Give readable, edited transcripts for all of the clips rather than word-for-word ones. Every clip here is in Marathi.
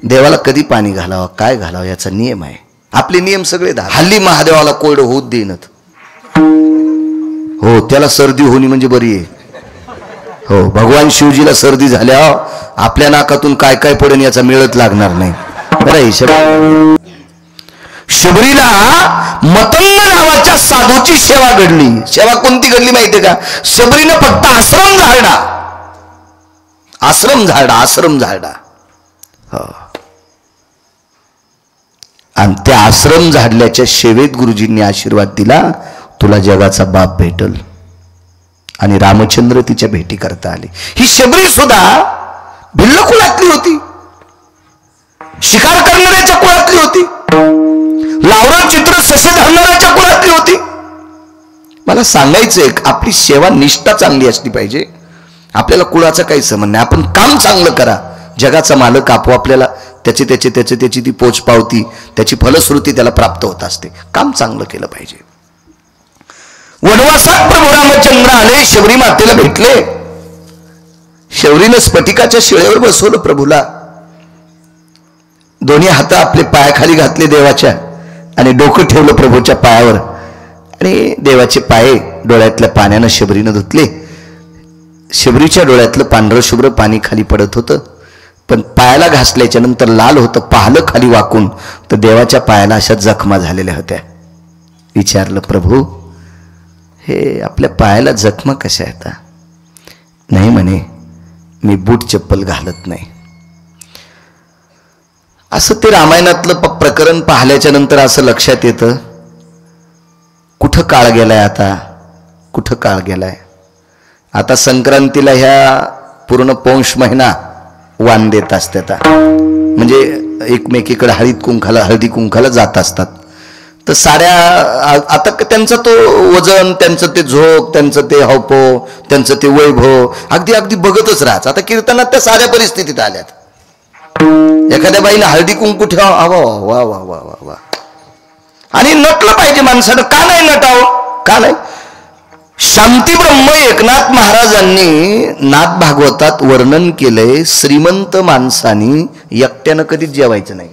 देवाला कधी पाणी घालावं काय घालावं याचा नियम आहे. आपले नियम सगळे हल्ली महादेवाला कोरडं होत देईनत. हो त्याला सर्दी होणी म्हणजे बरी आहे. हो भगवान शिवजीला सर्दी झाल्या आपल्या नाकातून काय काय पडेल याचा मेळच लागणार नाही. बरं शबरीला मतंग नावाच्या साधूची सेवा घडली. सेवा कोणती घडली माहितीये का? शबरीनं फक्त आश्रम झाडा आणि त्या आश्रम झाडल्याच्या सेवेत गुरुजींनी आशीर्वाद दिला, तुला जगाचा बाप भेटल. आणि रामचंद्र तिच्या भेटी करता आले. ही शबरी सुद्धा भिल्ल कुळातली होती, शिकार करणाऱ्याच्या कुळातली होती, लावरा चित्र ससे धरणाऱ्याच्या कुळातली होती. मला सांगायचंय आपली सेवा निष्ठा चांगली असली पाहिजे. आपल्याला कुळाचा काही संबंध नाही. आपण काम चांगलं करा. जगाचा मालक आपल्याला त्याची ती पोच पावती त्याची फलश्रुती त्याला प्राप्त होत असते. काम चांगलं केलं पाहिजे. वनवासात प्रभू रामचंद्र आले, शबरी मातेला भेटले. शबरीनं स्फटिकाच्या शिळेवर बसवलं प्रभूला. दोन्ही हात आपले पायाखाली घातले देवाच्या आणि डोकं ठेवलं प्रभूच्या पायावर आणि देवाचे पाय डोळ्यातल्या पाण्यानं शबरीनं धुतले. शबरीच्या डोळ्यातलं पांढरं शुभ्र पाणी खाली पडत होतं, पण पायाला घासल्याच्या नंतर लाल होतं. पाहिलं खाली वाकून तर देवाच्या पायाला अशा जखमा झालेल्या होत्या. विचारलं प्रभू हे आपल्या पायाला जखमा कशा येतात? नाही म्हणे मी बूट चप्पल घालत नाही. असं ते रामायणातलं प्रकरण पाहिल्याच्या नंतर असं लक्षात येतं कुठं काळ गेलाय आता, कुठं काळ गेलाय. आता संक्रांतीला ह्या पूर्ण पौष महिना वाण देत असतात, म्हणजे एकमेकीकडे हळदी कुंकाला जात असतात. तर साड्या आता त्यांचा तो वजन, त्यांचं ते झोक, त्यांचं ते हौपो, त्यांचं ते वैभव अगदी अगदी बघतच राहायचं. आता कीर्तनात त्या साऱ्या परिस्थितीत आल्यात. एखाद्या बाईने हळदी कुंकू ठेवा वा वा वा वा वा वा आणि नटलं पाहिजे माणसानं. का नाही नटावं? का नाही? शांती ब्रह्म एकनाथ महाराजांनी नाथ भागवतात वर्णन केलंय, श्रीमंत माणसानी एकट्यानं कधीच जेवायचं नाही.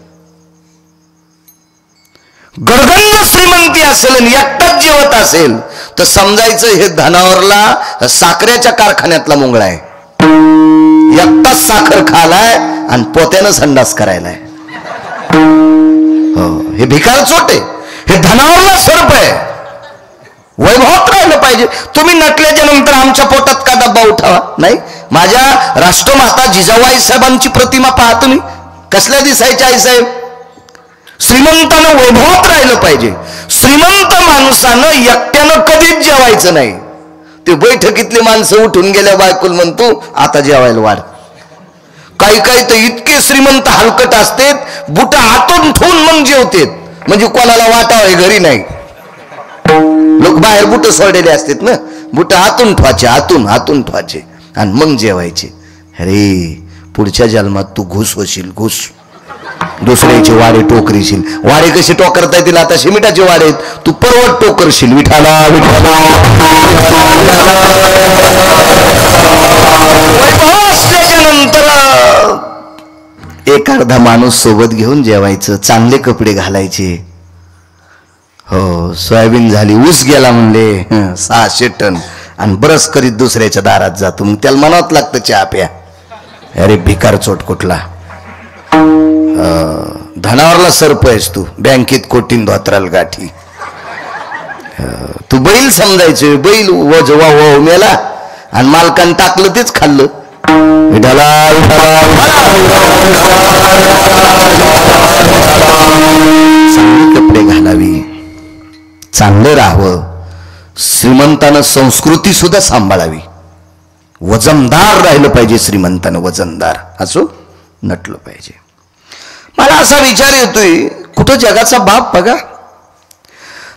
गडगंज श्रीमंती असेल आणि एकटाच जेवत असेल तर समजायचं हे धनावरला साखरेच्या कारखान्यातला मुंगळा आहे. एकटाच साखर खालाय आणि पोत्यानं संडास करायलाय. हो हे भिकार चोट आहे, हे धनावरला सर्प आहे. वैभवात राहिलं पाहिजे. तुम्ही नटल्याच्या नंतर आमच्या पोटात का डब्बा उठावा? नाही. माझ्या राष्ट्रमाता जिजाऊ आईसाहेबांची प्रतिमा पहा तुम्ही, कसल्या दिसायच्या आईसाहेब. श्रीमंतानं वैभवात राहिलं पाहिजे. श्रीमंत माणसानं एकट्यानं कधीच जेवायचं नाही. ते बैठकीतली माणसं उठून गेल्या बायकोल म्हणतो आता जेवायला वाढ. काही काही तर इतके श्रीमंत हलकट असतात बुट हातून ठेवून मग जेवतात, म्हणजे कोणाला वाटावं घरी नाही. लोक बाहेर बुट सोडलेले असतात ना, बुट हातून ठेवायचे, हातून ठेवायचे आणि मग जेवायचे. अरे पुढच्या जन्मात तू घुस होशील, घुस. दुसऱ्याचे वाडे टोकरीशील. वाडे कसे टोकरता येतील? आता शिमिटाचे वाडे आहेत, तू पर्वत टोकरशील. विठाला विठाला नंतर एक अर्धा माणूस सोबत घेऊन जेवायचं, चांगले कपडे घालायचे. हो सोयाबीन झाली, ऊस गेला म्हणले 600 टन आणि बरस करीत दुसऱ्याच्या दारात जातो. मग त्याला मनात लागतं चहा प्या. अरे भिकार चोट कुठला. धनावरला सर्प आहेस तू, बँकेत कोटीन धोत्राल गाठी. तू बैल समजायचे. बैल वजवा मेला आणि मालकानं टाकलं तेच खाल्लं. विठाला चांगले कपडे घालावी, चांगलं राहावं. श्रीमंतानं संस्कृती सुद्धा सांभाळावी. वजनदार राहिलं पाहिजे. श्रीमंतानं वजनदार असो, नटलं पाहिजे. मला असा विचार येतोय कुठं जगाचा बाप बघा.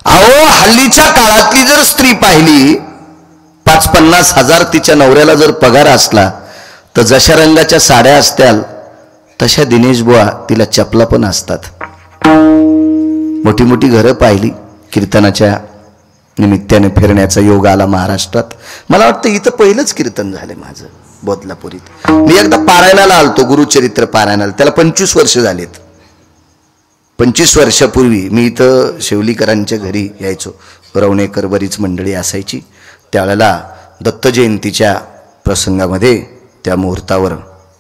अहो हल्लीच्या काळातली जर स्त्री पाहिली, 50-50 हजार तिच्या नवऱ्याला जर पगार असला तर जशा रंगाच्या साड्या असत्याल तशा दिनेश बुवा तिला चपला पण असतात. मोठी मोठी घरं पाहिली. कीर्तनाच्या निमित्ताने फिरण्याचा योग आला महाराष्ट्रात. मला वाटतं इथं पहिलंच कीर्तन झालं माझं. बोधलापुरीत. मी एकदा पारायणाला आलतो, गुरुचरित्र पारायणाला. त्याला 25 वर्ष झालेत. 25 वर्षापूर्वी मी इथं शिवलीकरांच्या घरी यायचो. रवणेकर बरीच मंडळी असायची. त्यावेळेला दत्त जयंतीच्या प्रसंगामध्ये त्या मुहूर्तावर,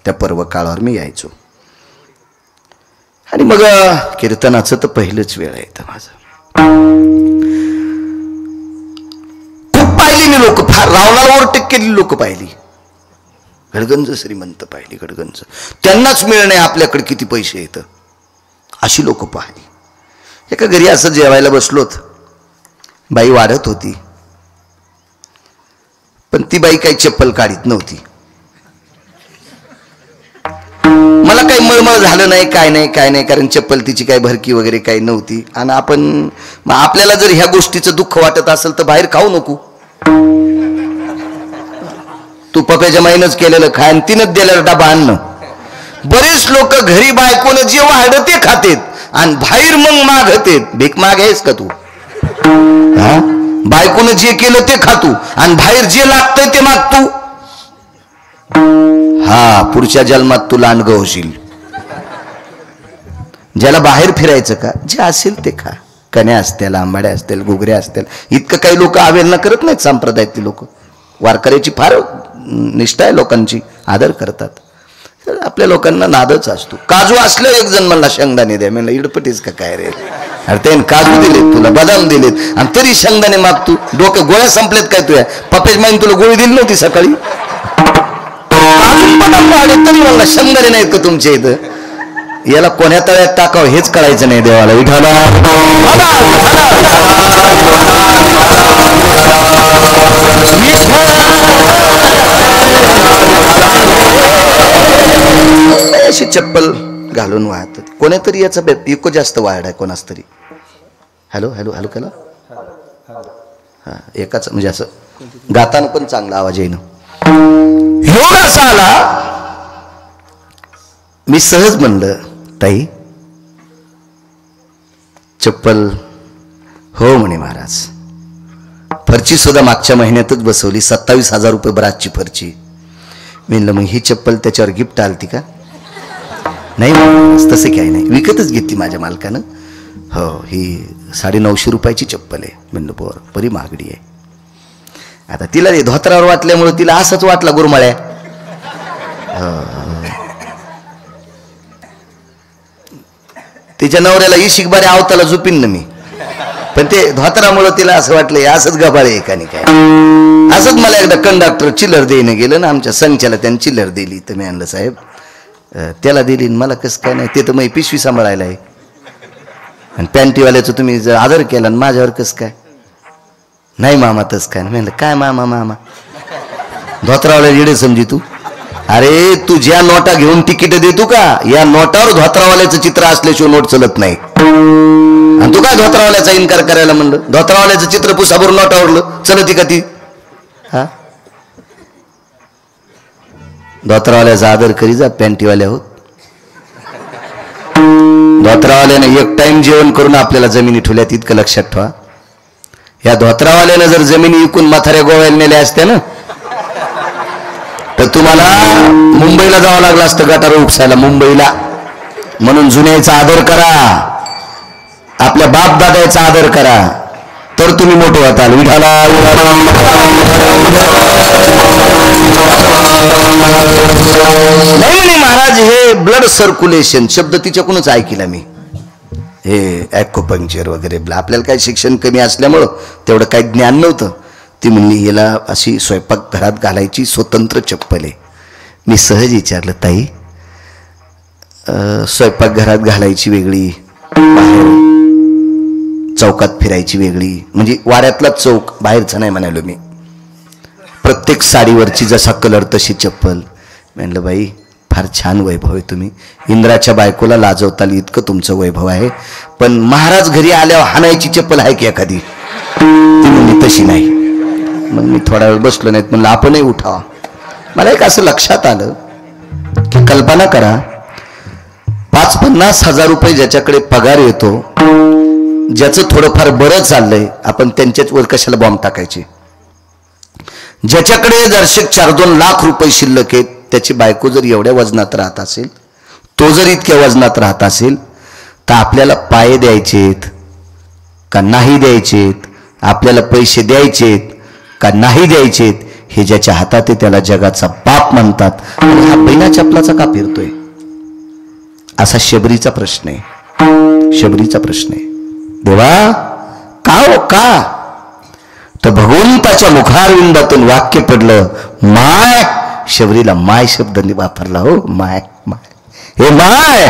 त्या पर्व काळावर मी यायचो. आणि मग कीर्तनाचं तर पहिलंच वेळ आहे माझं. खूप पाहिली मी लोक, फार रावणाला ओव्हरटेक केलेली लोक पाहिली. गडगंज श्रीमंत पाहिली, गडगंज. त्यांनाच मिळणे आपल्याकडे किती पैसे येतं अशी लोक पाहिली. एका घरी असं जेवायला बसलोत. बाई वाढत होती, पण ती बाई काही चप्पल काढीत नव्हती. मला काही मळमळ झालं नाही, काय नाही, कारण चप्पल तिची काही भरकी वगैरे काही नव्हती. आणि आपल्याला जर ह्या गोष्टीचं दुःख वाटत असेल तर बाहेर खाऊ नको. तू पप्याच्या माईनच केलेलं खाय आणि तिनंच दिलेलं डबा आणणं. बरेच लोक घरी बायकोनं जे वाढ ते खातेत आणि बाहेर मग मागतेत. भीक माग आहेस का तू? हा, बायकोनं जे केलं ते खातू आणि बाहेर जे लागतंय ते मागतू. हा, पुढच्या जन्मात तू लांडगं होशील. ज्याला बाहेर फिरायचं का, जे असेल ते खा. कन्या असतील, आंबाड्या असतील, घुगऱ्या असतील. इतकं काही लोक अवेलना करत नाहीत. संप्रदायातली लोक वारकऱ्याची फार निष्ठा आहे, लोकांची आदर करतात. आपल्या लोकांना नादच असतो. काजू असलं, एक जण मला शेंगदाणे द्या. म्हणलं इडपटीच का काय रे? अरे ते काजू दिलेत तुला, बदाम दिलेत आणि तरी शेंगदाणे मागतो. डोक्या गोळ्या संपलेत काय तुया? पप्याची माईन तुला गोळी दिली नव्हती सकाळी? तरी मला शेंगदाणे नाहीत का तुमच्या इथं? याला कोण्या तळ्यात टाकावं हेच कळायचं नाही देवाला. विठाला अशी चप्पल घालून वाहत. कोणीतरी याचा इको जास्त वाढ आहे कोणाच तरी. हॅलो हॅलो हॅलो केला हा, एकाच म्हणजे असं गाताना पण चांगला आवाज येईन. योग असा आला, मी सहज म्हणलं ताई चप्पल. हो म्हणे महाराज. फरची सुद्धा मागच्या महिन्यातच बसवली, 27,000 रुपये बराचची फरची. मी म्हणलं मग ही चप्पल त्याच्यावर गिफ्ट आलती का? नाही तसं काही नाही, विकतच घेतली माझ्या मालकानं. हो, ही 950 रुपयाची चप्पल आहे. म्हणलं बरं, बरी महागडी आहे. आता तिला धोत्रावर वाटल्यामुळे तिला असंच वाटला गुरमाळ्या. तिच्या नवऱ्याला ही शिकबारे आवताला झुपीन ना मी, पण ते धोत्रामुळे तिला असं वाटलं असंच गबाळे आहे का नाही काय. असंच मला एकदा कंडक्टर चिल्लर देणं गेलं ना, आमच्या संचाला त्यांनी चिल्लर दिली. तर मी आणलं साहेब त्याला दिली, मला कसं काय नाही, ते तर मग पिशवी सांभाळायला आहे. आणि पॅन्टीवाल्याचं तुम्ही जर आदर केला आणि माझ्यावर कसं काय? नाही मामा तसं काय. म्हणलं काय मामा धोत्रावाला येडे समजी तू? अरे तू ज्या नोटा घेऊन तिकीट देतो का, या नोटावर धोत्रावाल्याचं चित्र असल्याशिवाय नोट चलत नाही. आणि तू काय धोत्रावाल्याचा इन्कार करायला म्हणलं? धोत्रावाल्याचं चित्र पुसाभर नोटावरलं चलती का ती? हा, धोत्रावाल्याचा आदर करी जा. पॅन्टीवाल्या होत. धोत्रावाल्याने एक टाइम जेवण करून आपल्याला जमिनी ठेवल्यात, इतकं लक्षात ठेवा. या धोत्रावाल्यानं जर जमिनी विकून म्हाताऱ्या गोव्याला नेल्या असत्या ना, तर तुम्हाला मुंबईला जावं लागलं असतं गटार उपसायला, मुंबईला. म्हणून जुन्याचा आदर करा, आपल्या बाप दादाचा आदर करा, तर तुम्ही मोठे होताल. विठाला नाही महाराज, हे ब्लड सर्क्युलेशन शब्द तिच्याकडूनच ऐकला मी. हे ॲक्युपंक्चर वगैरे आपल्याला काही शिक्षण कमी असल्यामुळं तेवढं काही ज्ञान नव्हतं. ती म्हणली याला अशी स्वयंपाक घरात घालायची स्वतंत्र चप्पल आहे. मी सहज विचारलं ताई स्वयंपाकघरात घालायची वेगळी, बाहेर चौकात फिरायची वेगळी, म्हणजे वाड्यातला चौक, बाहेरचा नाही म्हणालो मी. प्रत्येक साडीवरची जसा कलर तशी चप्पल. म्हणलं बाई फार छान वैभव आहे, तुम्ही इंद्राच्या बायकोला लाजवताल इतकं तुमचं वैभव आहे, पण महाराज घरी आल्यावर हाणायची चप्पल आहे की एखादी? ती म्हणली तशी नाही. मग मी थोडा वेळ बसलो, नाहीत म्हणलं आपणही उठावा. मला एक असं लक्षात आलं की कल्पना करा 50-50 हजार रुपये ज्याच्याकडे पगार येतो, ज्याचं थोडंफार बरं चाललंय, आपण त्यांच्याच वर कशाला बॉम्ब टाकायचे? ज्याच्याकडे जरशे 4-2 लाख रुपये शिल्लक आहेत, त्याची बायको जर एवढ्या वजनात राहत असेल, तो जर इतक्या वजनात राहत असेल, तर आपल्याला पाय द्यायचेत का नाही द्यायचेत, आपल्याला पैसे द्यायचेत का नाही द्यायचेत, हे ज्याच्या हातात आहे त्याला जगाचा बाप म्हणतात. आणि हा बिना चपलाचा का फिरतोय, असा शबरीचा प्रश्न आहे. शबरीचा प्रश्न आहे. देवा का हो का? तर भगवंताच्या मुखारविंदातून वाक्य पडलं, माय. शबरीला माय शब्द वापरला. हो माय माय, हे माय,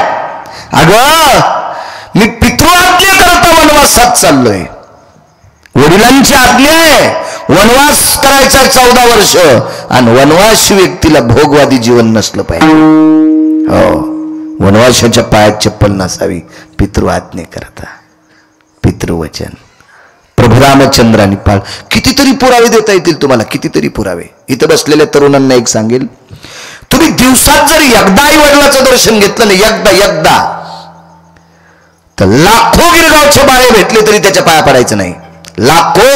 अगं मी पितृआज्ञा करता वनवासात चाललोय. वडिलांची आज्ञा आहे, वनवास करायचा 14 वर्ष, आणि वनवासी व्यक्तीला भोगवादी जीवन नसलं पाहिजे. हो, वनवासाच्या पायात चप्पल नसावी. पितृआज्ञे करता, पितृवचन. प्रभू रामचंद्रांनी पाळ. कितीतरी पुरावे देता येतील तुम्हाला, कितीतरी पुरावे. इथं बसलेल्या तरुणांना एक सांगेल, तुम्ही दिवसात जर एकदा आई वडिलाचं दर्शन घेतलं ना, एकदा तर लाखो गिरगावचे बाळे भेटले तरी त्याच्या पाया पडायचं नाही. लाखो.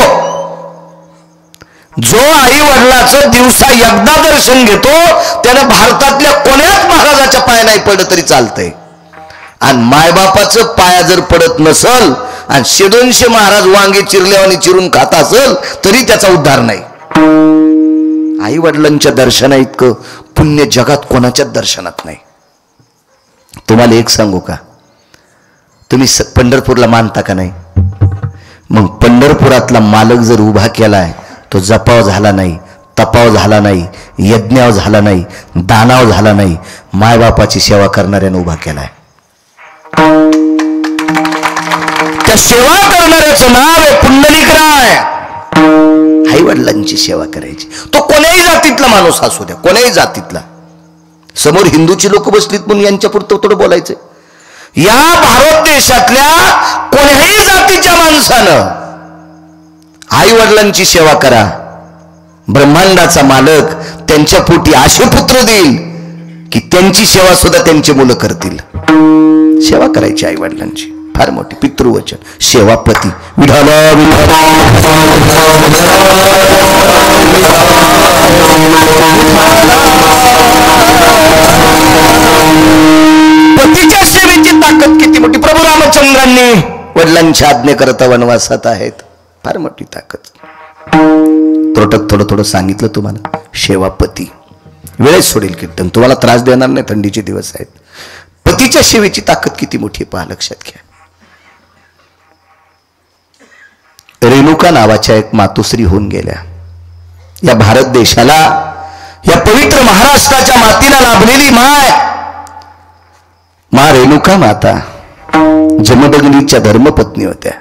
जो आई वडिलाचं दिवसा एकदा दर्शन घेतो त्यानं भारतातल्या कोण्याच महाराजाच्या पाया नाही पडलं तरी चालतंय. आणि मायबापाचं पाया जर पडत नसल आणि 100-200 महाराज वांगे चिरल्यावानी चिरून खात असल तरी त्याचा उद्धार नाही. आई वडिलांच्या दर्शना इतकं पुण्य जगात कोणाच्याच दर्शनात नाही. तुम्हाला एक सांगू का, तुम्ही पंढरपूरला मानता का नाही? मग पंढरपुरातला मालक जर उभा केलाय, तो जपाव झाला नाही, तपाव झाला नाही, यज्ञाव झाला नाही, दानाव झाला नाही, मायबापाची सेवा करणाऱ्याने उभा केलाय. त्या सेवा करणाऱ्याचं नाव आहे पुंडलिकराय. आई वडिलांची सेवा करायची. तो कोण्याही जातीतला माणूस असू द्या, कोण्याही जातीतला. समोर हिंदूची लोक बसलीत म्हणून यांच्या पुरतं थोडं बोलायचं. या भारत देशातल्या कोण्याही जातीच्या माणसानं आई वडिलांची सेवा करा. ब्रह्मांडाचा मालक त्यांच्या पोटी असे पुत्र देईल की त्यांची सेवा सुद्धा त्यांची मुलं करतील. सेवा करायची आई वडिलांची, फार मोठी पितृवचन. सेवापती विठाला पतीच्या सेवेची ताकद किती मोठी. प्रभू रामचंद्रांनी वडिलांच्या आज्ञे करता वनवासात आहेत. फार मोठी ताकद. तोटक थोडं थोडं सांगितलं तुम्हाला. सेवापती वेळेत सोडेल कीर्तन, तुम्हाला त्रास देणार नाही. थंडीचे दिवस आहेत. पतीच्या सेवेची ताकद किती मोठी पहा, लक्षात घ्या. रेणुका नावाच्या एक मातोश्री होऊन गेल्या. या भारत देशाला, या पवित्र महाराष्ट्राच्या मातीला लाभलेली मा रेणुका माता जमदग्नीच्या धर्मपत्नी होत्या.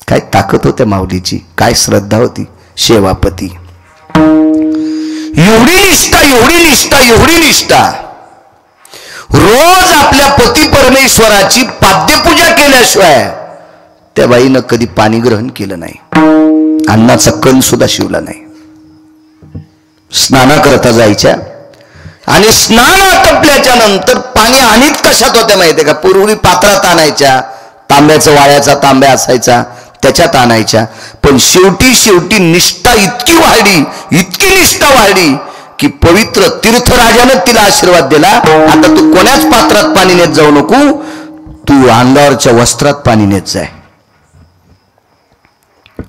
काय ताकद होत्या माऊलीची, काय श्रद्धा होती. सेवापती. एवढी निष्ठा, एवढी निष्ठा, एवढी निष्ठा. रोज आपल्या पती परमेश्वराची पाद्यपूजा केल्याशिवाय त्या बाईनं कधी पाणी ग्रहण केलं नाही. अन्नाचा कण सुद्धा शिवला नाही. स्नाना करता जायच्या आणि स्नान आटपल्याच्या नंतर पाणी आणीत कशात होत्या माहितीये का? पूर्वी पात्रात आणायच्या, तांब्याचा वाळ्याचा तांब्या असायचा त्याच्यात आणायच्या. पण शेवटी निष्ठा इतकी वाढली, इतकी निष्ठा वाढली की पवित्र तीर्थराजानं तिला आशीर्वाद दिला, आता तू कोण्याच पात्रात पाणी नेत जाऊ नको, तू अंगावरच्या वस्त्रात पाणी नेत जाय.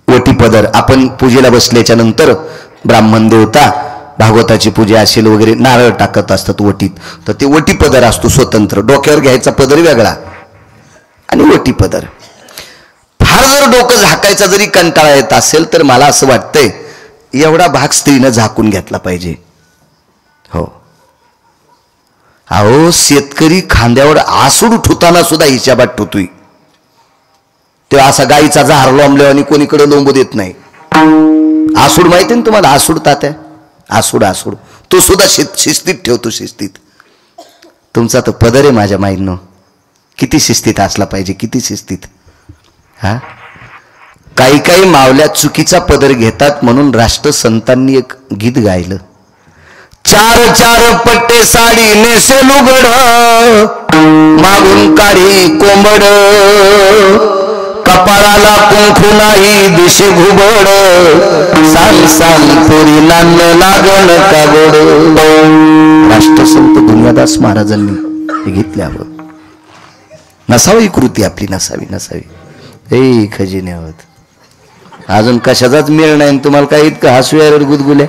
वटीपदर. आपण पूजेला बसल्याच्या नंतर ब्राह्मण देवता भागवताची पूजा असेल वगैरे नारळ टाकत असतात वटीत, तर ते वटीपदर असतो स्वतंत्र. डोक्यावर घ्यायचा पदर वेगळा आणि वटीपदर. फार जर डोकं झाकायचा जरी कंटाळा येत असेल तर मला असं वाटतंय एवढा भाग स्त्रीनं झाकून घेतला पाहिजे. हो, अहो शेतकरी खांद्यावर आसूड ठुताना सुद्धा हिशाबात ठुतोय. तो असा गाईचा जहार लोंबल्यावर आणि कोणीकडे लोंबू देत नाही. आसूड माहिती ना तुम्हाला? आसूड तात्या, आसूड आसूड तो सुद्धा शिस्तीत ठेवतो. शिस्तीत. तुमचा तो पदर आहे माझ्या माईंनो, किती शिस्तीत असला पाहिजे, किती शिस्तीत. हा, काही काही मावल्या चुकीचा पदर घेतात म्हणून राष्ट्रसंतांनी एक गीत गायलं. 4 पट्टे साडी नेसे लुगड, मागून काढी कोंबड, कपाळाला कुंकू नाही दिशे घुबड सांग सांग पुरी नान्न लागण का गोड. राष्ट्रसंत दुनियादास महाराजांनी हे घेतल्यावर नसावी कृती आपली, नसावी नसावी. हे खजिने आहोत अजून कशाचाच मेळ नाही तुम्हाला काही इतकं हसू यावर गुदगुल्या.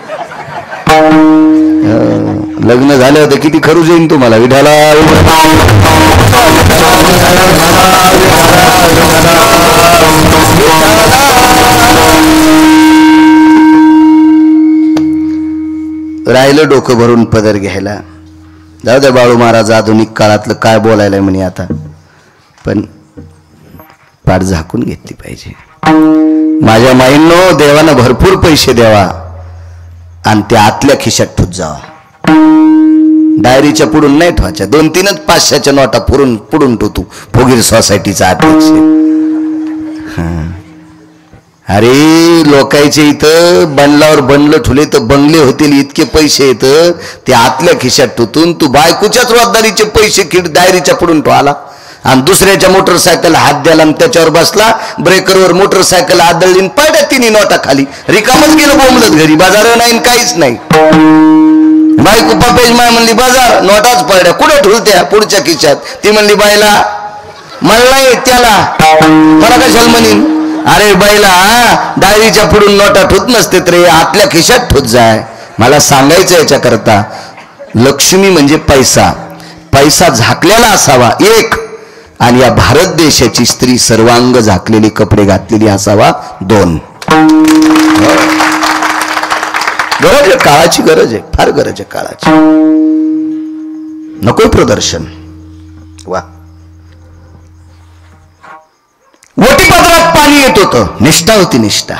लग्न झालं होतं किती खरूच येईन तुम्हाला. विठाला राहिलं डोकं भरून पदर घ्यायला. जाऊ द्या बाळू महाराज आधुनिक काळातलं काय बोलायला म्हणे आता, पण पाठ झाकून घेतली पाहिजे. माझ्या माईंनो, देवानं भरपूर पैसे द्यावा आणि ते आतल्या खिशात ठेवत जावा. डायरीच्या पुढून नाही ठेवायच्या. 2-3च 500च्या नोटा पुढून ठेवतो फोगीर सोसायटीचा अध्यक्ष. अरे लोकांचे इथं बनलावर बनलं ठुले तर बंगले होतील इतके पैसे येत ते आतल्या खिशात ठेवून तू बायकोच्याच रोजदारीचे पैसे डायरीच्या पुढून ठेवाला आणि दुसऱ्याच्या मोटरसायकल हात द्याला आणि त्याच्यावर बसला. ब्रेकरवर मोटरसायकल आदळली पडल्या तिन्ही नोटा खाली. रिकामच गेलं बोंबलत घरी. बाजार नाही काहीच नाही. बायको पपेज माय म्हणली बाजार नोटाच पडल्या कुठे ठुलत्या पुढच्या खिशात. ती म्हणली बाईला मला नाही त्याला मला कशाला म्हणीन. अरे बाईला डायरीच्या पुढून नोटा ठेवत नसते तर आतल्या खिशात ठेवत जाय. मला सांगायचं याच्याकरता लक्ष्मी म्हणजे पैसा. पैसा झाकलेला असावा एक, आणि या भारत देशाची स्त्री सर्वांग झाकलेले कपडे घातलेली असावा 2. गरज आहे, काळाची गरज आहे, फार गरज आहे काळाची. नको प्रदर्शन. वा वटीपत्रात पाणी येत होतं. निष्ठा होती, निष्ठा.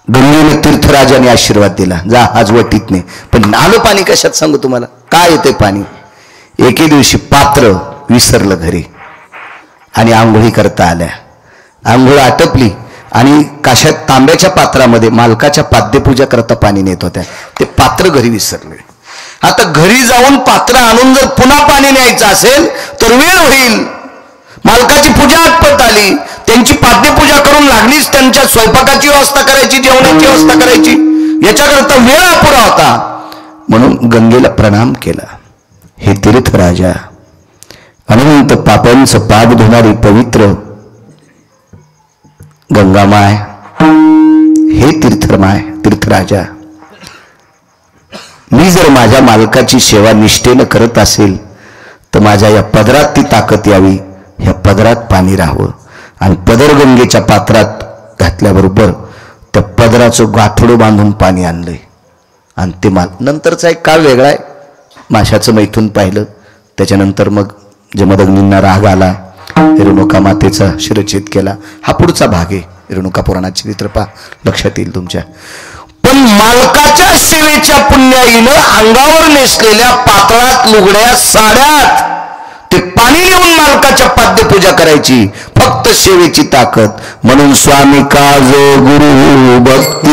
गंगेने तीर्थराजाने आशीर्वाद दिला जा आज वटीतने. पण आलं पाणी कशात सांगू तुम्हाला काय येते पाणी. एके दिवशी पात्र विसरलं घरी आणि आंघोळी करता आल्या. आंघोळ आटपली आणि काशात तांब्याच्या पात्रामध्ये मालकाच्या पाद्यपूजा करता पाणी नेत होत्या. ते पात्र घरी विसरले. आता घरी जाऊन पात्र आणून जर पुन्हा पाणी न्यायचं असेल तर वेळ होईल. मालकाची पूजा आटपत आली. त्यांची पाद्यपूजा करून लागलीच त्यांच्या स्वयंपाकाची व्यवस्था करायची, जेवणाची व्यवस्था करायची. याच्याकरता वेळ अपुरा होता. म्हणून गंगेला प्रणाम केला. हे तीर्थराजा, अनंत पापांचं पाप धुणारी पवित्र गंगामाय, हे तीर्थराजा, मी जर माझ्या मालकाची सेवा निष्ठेनं करत असेल तर माझ्या या पदरात ती ताकद यावी. ह्या पदरात पाणी राहावं आणि पदर गंगेच्या पात्रात घातल्याबरोबर त्या पदराचं गाठोडं बांधून पाणी आणलंय. आणि ते नंतरचा एक काळ वेगळा आहे. माशाचं मैथून पाहिलं. त्याच्यानंतर मग जमदग्नींना राग आला. रेणुका मातेचा शिरच्छेद केला. हा पुढचा भाग आहे. रेणुका पुराणाची चित्रपा लक्षात येईल तुमच्या. पण मालकाच्या सेवेच्या पुण्याईनं अंगावर नेसलेल्या पातळात लुगड्या साड्यात ते पाणी नेऊन मालकाच्या पाद्यपूजा करायची. फक्त सेवेची ताकद. म्हणून स्वामी काज गुरु भक्ती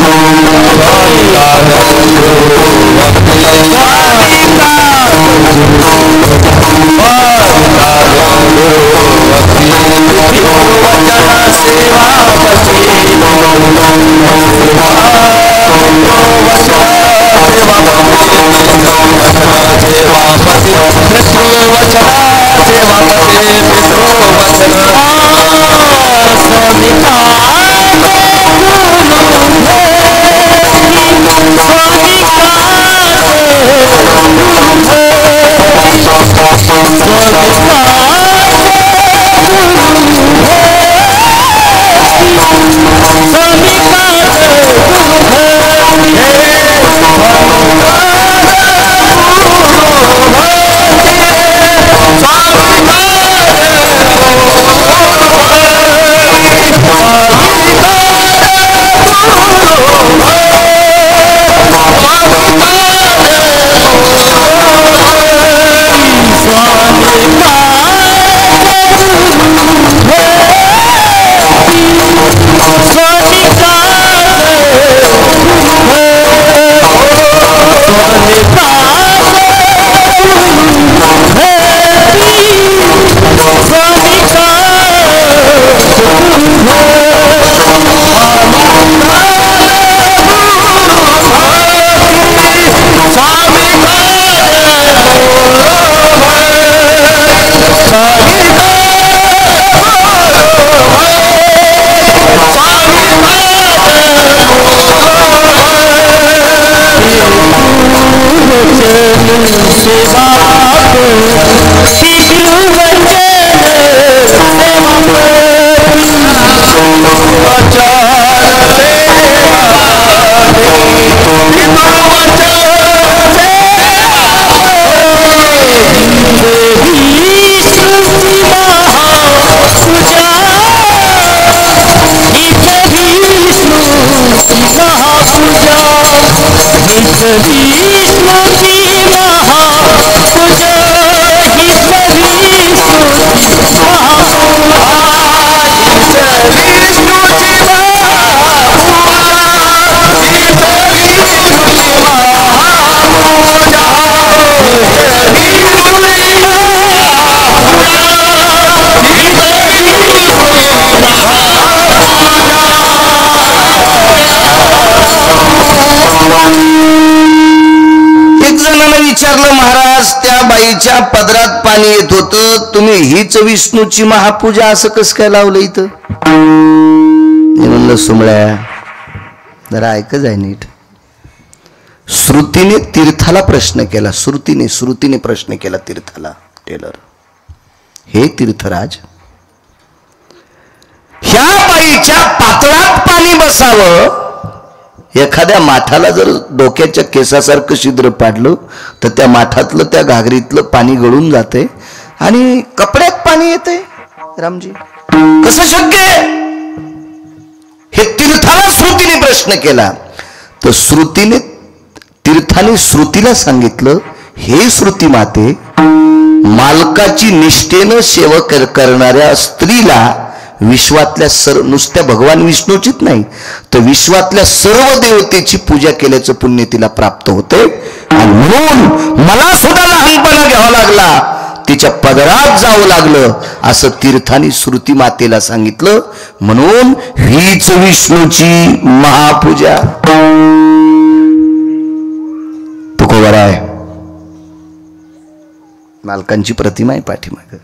विचारलं महाराज, त्या बाईच्या पदरात पाणी येत होतं, तुम्ही हीच विष्णूची महापूजा असं कस काय लावलं इथं? म्हणलं सुमळ्या जरा ऐकच आहे नीट. श्रुतीने तीर्थाला प्रश्न केला, श्रुतीने प्रश्न केला तीर्थाला. टेलर, हे तीर्थराज, ह्या बाईच्या पातळात पाणी बसावं, एखाद्या माठाला जर डोक्याच्या केसासारखं छिद्र पाडलं तर त्या माठातलं त्या घागरीतलं पाणी गळून जाते आणि कपड्यात पाणी येते. रामजी, कसं शक्य आहे? हे तीर्थाला श्रुतीने प्रश्न केला. तर तीर्थाने श्रुतीला सांगितलं, हे श्रुती माते, मालकाची निष्ठेनं सेवा करणाऱ्या स्त्रीला विश्वातल्या नुसत्या भगवान विष्णूचीच नाही तर विश्वातल्या सर्व देवतेची पूजा केल्याचं पुण्य तिला प्राप्त होते. आणि म्हणून मला सुद्धा लहानपणा घ्यावा लागला, तिच्या पदरात जावं लागलं, असं तीर्थाने श्रुती मातेला सांगितलं. म्हणून हीच विष्णूची महापूजा. तुकोबर आहे, मालकांची प्रतिमा आहे पाठीमाग.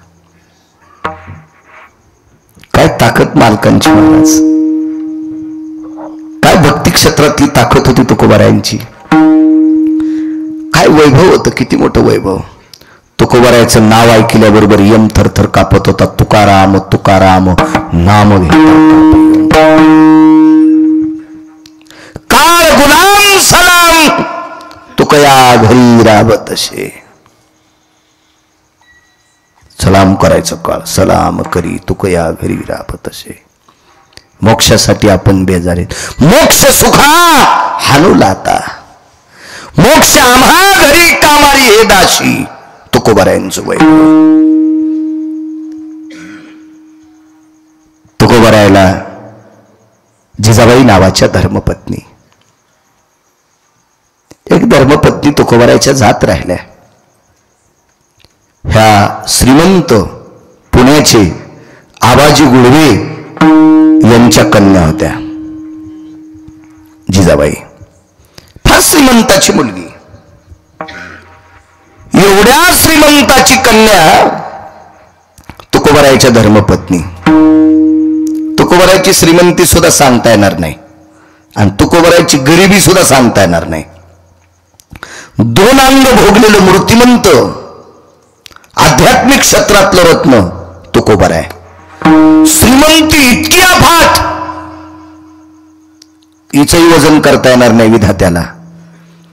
काय ताकद मालकांची महाराज, काय भक्ती क्षेत्रातली ताकद होती तुकोबारायांची, काय वैभव होतं, किती मोठं वैभव. तुकोबारायचं नाव ऐकल्याबरोबर यम थरथर कापत होता. तुकाराम तुकाराम नाम घेता काळ गुलाम सलाम तुकया घरी राबतशे. सलाम करायचं काळ सलाम करी तुकया घरी राबतशे. मोक्षासाठी आपण बेजारीत, मोक्ष सुखा हानू लाता, मोक्ष आम्हा घरी कामारी हे दाशी. तुकोबारायांचं वैभव. तुकोबारायला जिजाबाई नावाच्या धर्मपत्नी, एक धर्मपत्नी तुकोबारायच्या जात राहिल्या. ह्या श्रीमंत पुण्याचे आबाजी गुळवे यांच्या कन्या होत्या. जिजाबाई फार श्रीमंताची मुलगी, एवढ्या श्रीमंताची कन्या तुकोबारायच्या धर्मपत्नी. तुकोबारायची श्रीमंती सुद्धा सांगता येणार नाही आणि तुकोबारायची गरिबी सुद्धा सांगता येणार नाही. दोन अंग भोगलेलं मूर्तिमंत आध्यात्मिक क्षेत्रातलं रत्न तुकोबाराय. श्रीमंती इतकी अफाट, हिचंही वजन करता येणार नाही विधात्याला,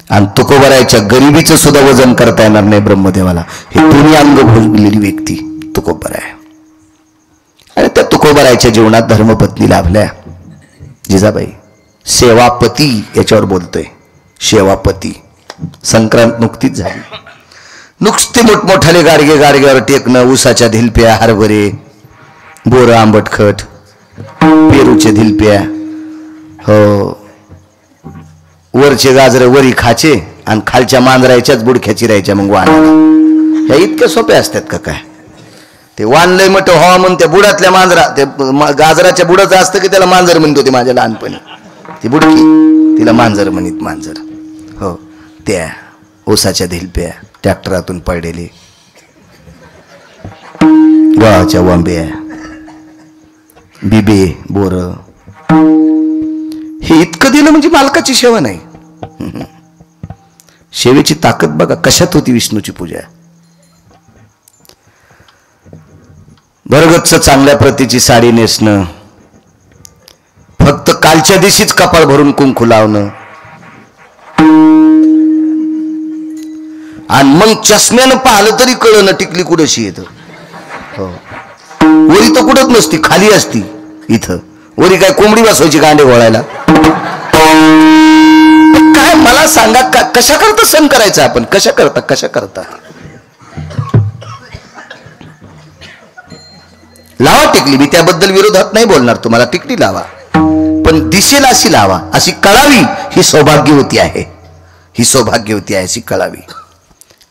आणि तुकोबारायच्या गरिबीचं सुद्धा वजन करता येणार नाही ब्रह्मदेवाला. हे दोन्ही अंग भोगलेली व्यक्ती तुकोबाराय. आणि त्या तुकोबारायच्या जीवनात धर्मपत्नी लाभल्या जिजाबाई. सेवापती याच्यावर बोलतोय, सेवापती. संक्रांत नुकतीच झाली, नुसते मोठमोठाले गाडगे गाडग्यावर टेकणं, ऊसाच्या धिलप्या, हरभरे, बोरं, आंबटखट, पेरूचे धिलप्या, हो, वरचे गाजर वरी खाचे आणि खालच्या मांजरायच्याच बुडख्या चिरायच्या मग वाहनाला. ह्या इतक्या सोप्या असतात का काय? ते वानलंय मट हवा म्हणून त्या बुडातल्या मांजरा, ते गाजराच्या बुडाचं असतं की त्याला मांजर म्हणत होते माझ्या लहानपणी. ती बुडकी तिला मांजर म्हणत, मांजर. हो, त्या ऊसाच्या धिलप्या, ट्रॅक्टरातून पडलेली गावाच्या वांब्या, बिबे, बोर, हे इतकं दिलं म्हणजे मालकाची सेवा नाही. सेवेची ताकद बघा कशात होती विष्णूची पूजा. भरगच्च चांगल्या प्रतीची साडी नेसणं, फक्त कालच्या दिवशीच कपाळ भरून कुंकू लावणं, आणि मग चष्म्यानं पाहिलं तरी कळलं टिकली कुठशी येतं. हो, वरी तर कुठंच नसती, खाली असती. इथं वरी काय कोंबडी बसवायची गांडे गोळायला. काय मला सांगा, कशा करता सण करायचा आपण? कशा करता लावा टिकली. मी त्याबद्दल विरोधात नाही बोलणार तुम्हाला. टिकली लावा, पण दिसेल अशी लावा, अशी कळावी. ही सौभाग्यवती आहे, ही सौभाग्यवती आहे, अशी कळावी.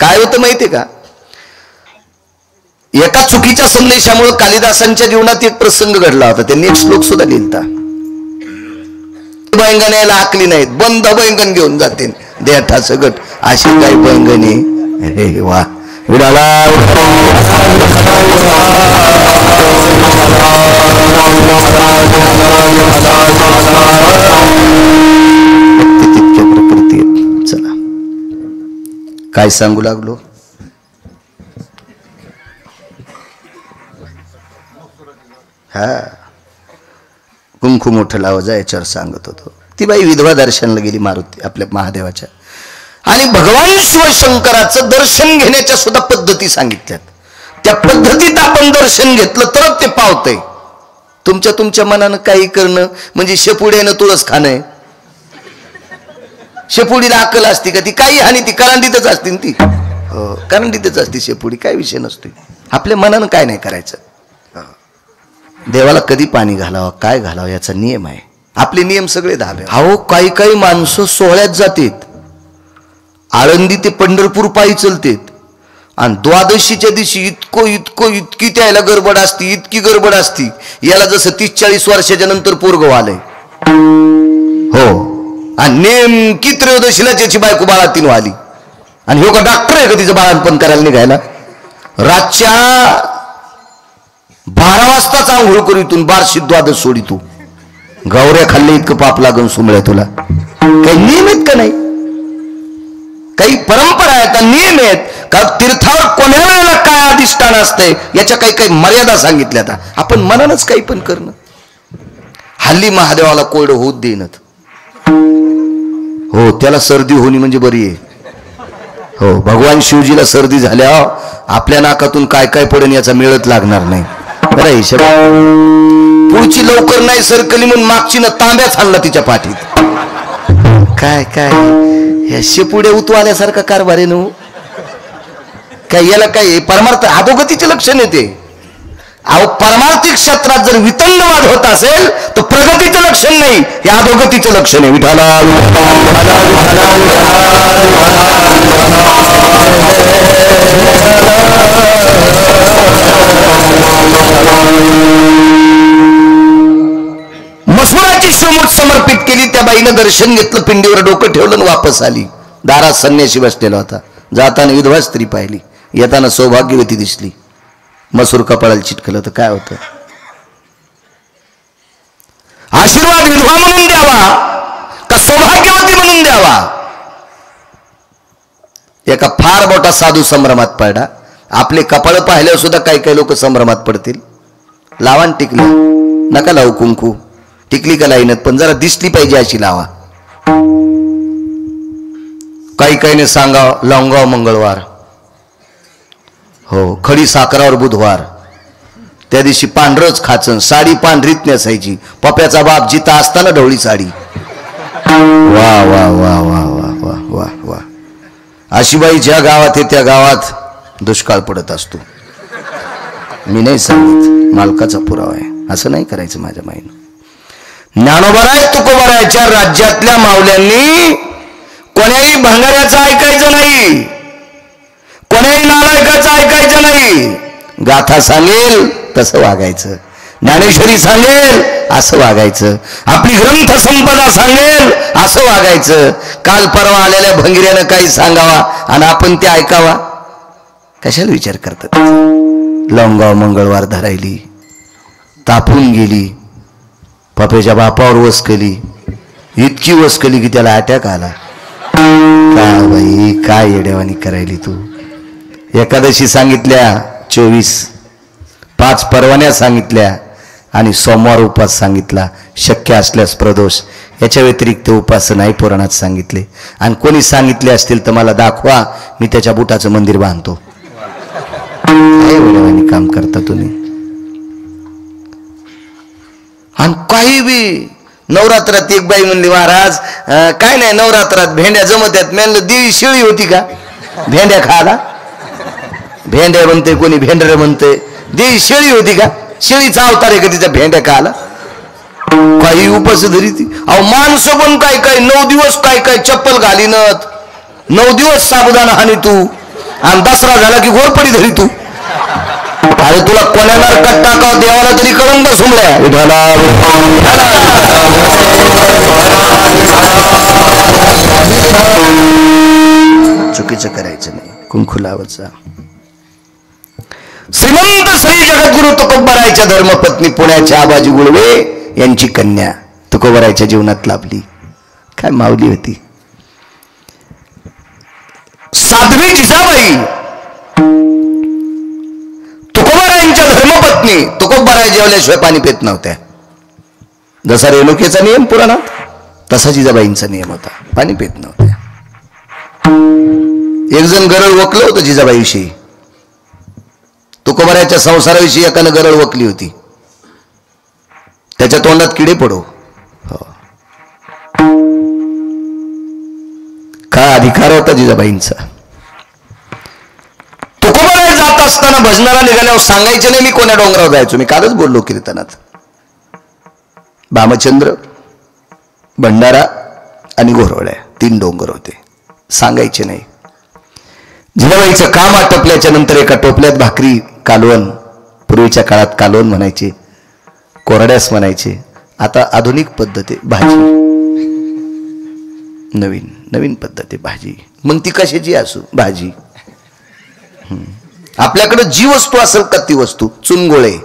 काय होतं माहितीये का, एका चुकीच्या संदेशामुळे कालिदासांच्या जीवनात एक प्रसंग घडला होता. त्यांनी एक श्लोक सुद्धा लिहिला. बैंगण यायला आकली नाहीत, बंद बैंगण घेऊन जाते देठा सगट, अशी काही बैंगणी. अरे वा, विडाला तितक्या प्रकृती आहेत. चला काय सांगू लागलो. हा, कुंकू मोठं लावा याच्यावर सांगत होतो. ती बाई विधवा दर्शनाला गेली मारुती आपल्या महादेवाच्या, आणि भगवान शिवशंकराचं दर्शन घेण्याच्या सुद्धा पद्धती सांगितल्यात. त्या पद्धतीत आपण दर्शन घेतलं तर ते पावतंय. तुमच्या मनानं काही करणं म्हणजे शेपुड्यानं तुळस खाणं. शेपुडीला अक्कल असती का? ती काही हानी, ती करंडीतच असते ती. हो, करंडीतच असते शेपुडी, काय विषय नसतो. आपल्या मनानं काय नाही करायचं. देवाला कधी पाणी घालावं, काय घालावं याचा नियम आहे. आपले नियम सगळे धाबे. अहो, काही माणसं सोहळ्यात जातात, आळंदी ते पंढरपूर पायी चलतेत, आणि द्वादशीच्या दिवशी इतकी त्याला गडबड असती, इतकी गडबड असती. याला जसं 30-40 वर्षाच्या नंतर पोरगं आलंय. हो, आणि नेमकी त्रयोदशीला त्याची बायको बाळातीन आली, आणि हो का डॉक्टर आहे का तिचं बाळांपण करायला निघायला. रातच्या 12 वाजताच आंघोळ करीतून बारशी द्वादश सोडी. तू गौऱ्या खाल्ले इतकं पाप लागून सुमळ्या तुला. काही नियम आहेत का? नाही, काही परंपरा आहेत का? नियम आहेत का? तीर्थावर कोण्या वेळेला काय अधिष्ठान असतंय याच्या काही मर्यादा सांगितल्या. आपण मनानच काही पण करणं. हल्ली महादेवाला कोरडं होत देणत. हो, त्याला सर्दी होणी म्हणजे बरी आहे. हो, भगवान शिवजीला सर्दी झाल्या आपल्या नाकातून काय पडेल याचा मेळच लागणार नाही. बरं, हिशोब पुढची लवकर नाही सरकली म्हणून मागची न तांब्याच आणला तिच्या पाठीत. काय या शेपुड्या उतवाल्यासारखा कारभार आहे न. काय याला काय परमार्थ अधोगतीचे लक्षण येते. अहो, परमार्थिक क्षेत्रात जर वितंडवाद होत असेल तर प्रगतीचं लक्षण नाही, हे अधोगतीचं लक्षण आहे. विठाला मसुराची शिवमूठ समर्पित केली. त्या बाईनं दर्शन घेतलं, पिंडीवर डोकं ठेवलं आणि वापस आली. दारात संन्यासी बसलेला होता. जाताना विधवा स्त्री पाहिली, येताना सौभाग्यवती दिसली. मसूर कपाळाला चिटकलं तर काय होतं? आशीर्वाद विधवा म्हणून द्यावा का सौभाग्यवती म्हणून द्यावा? एका फार मोठा साधू संभ्रमात पडला. आपले कपाळ पाहिल्यावर सुद्धा काही लोक संभ्रमात पडतील. लावान टिकली नका लावू, कुंकू टिकली का लाईनत, पण जरा दिसली पाहिजे अशी लावा. काही सांगाव लावगाव मंगळवार, हो, खडी साखरावर बुधवार. त्या दिवशी पांढरच खाचन, साडी पांढरीत नेसायची. पप्याचा बाप जिता असताना ढवळी साडी. वा वा वा वा वा वा वा वा. अशी बाई ज्या गावात आहे त्या गावात दुष्काळ पडत असतो. मी नाही सांगत, मालकाचा पुरावा आहे. असं नाही करायचं माझ्या माईनं. ज्ञानोबराय तुकोबरायच्या राज्यातल्या मावल्यांनी कोण्याही भंगाऱ्याचं ऐकायचं नाही, कोण्याही नालायकाचं ऐकायचं नाही. गाथा सांगेल तसं वागायचं, ज्ञानेश्वरी सांगेल असं वागायचं, आपली ग्रंथ संपदा सांगेल असं वागायचं. काल परवा आलेल्या भंगिऱ्यानं काही सांगावा आणि आपण ते ऐकावा. कशाला विचार करतात? लवंगाव मंगळवार धरायली, तापून गेली. पप्याच्या बापावर वसकली, इतकी वसकली की त्याला अटॅक आला. काय बाई, काय येड्यावानी करायली तू. एकादशी सांगितल्या 24, 5 परवान्या सांगितल्या आणि सोमवार उपास सांगितला. शक्य असल्यास प्रदोष. याच्या व्यतिरिक्त उपास नाही पुराणात सांगितले. आणि कोणी सांगितले असतील तर मला दाखवा, मी त्याच्या बुटाचं मंदिर बांधतो. काय वेळेवानी काम करता तुम्ही. आणि काही बी नवरात्रात एक बाई म्हणली, महाराज काय नाही नवरात्रात भेंड्या जमत आहेत. मी म्हणलं देवी शेळी होती का भेंड्या खायला? भेंड्या म्हणते कोणी, भेंडर म्हणते. देवी शेळी होती का? शेळीचा अवतार आहे का तिचा भेंड्या खायला? काही उपास धरी ती. अहो माणसं पण काय काय 9 दिवस काय काय चप्पल घालीनत, 9 दिवस साबुदाणा हानी तू, आणि दसरा झाला की घोरपडी धरी तू. अरे तुला कोणाला कट्टा का देवाला तरी करून बसवल्या. चुकीचं करायचं नाही. कुंकू लावायचा. श्रीमंत श्री जगद्गुरु तुकोबरायच्या धर्मपत्नी पुण्याच्या आबाजी गुळवे यांची कन्या तुकोबरायच्या जीवनात लाभली. काय माऊली होती. साध्वी जिजाबाई तुकोबरायांच्या धर्मपत्नी. तुकोबराय जेवल्याशिवाय पाणी पित नव्हत्या. जसा रेणुकेचा नियम पुराणात, तसा जिजाबाईंचा नियम होता. पाणी पित नव्हत्या. एक जण गरळ वकलं होतं जिजाबाईविषयी. तुकोबरायच्या संसाराविषयी एकानं गरळ वकली होती. त्याच्या तोंडात किडे पडो. काय अधिकार होता जिजाबाईंचा. तुकोबराय जात असताना भजनाला निघाल्यावर सांगायचे नाही मी कोण्या डोंगरावर जायचो. मी कालच बोललो कीर्तनात. भामचंद्र, भंडारा आणि घोरवड्या 3 डोंगर होते. सांगायचे नाही. जिजाबाईचं काम आटपल्याच्या नंतर एका टोपल्यात भाकरी, कालवण, पूर्वीच्या काळात कालवण म्हणायचे, कोरड्यास म्हणायचे. आता आधुनिक पद्धती भाजी, नवीन नवीन पद्धती भाजी. मग ती कशाची असो भाजी. आपल्याकडे जी वस्तू असेल का ती वस्तू. चुनगोळे.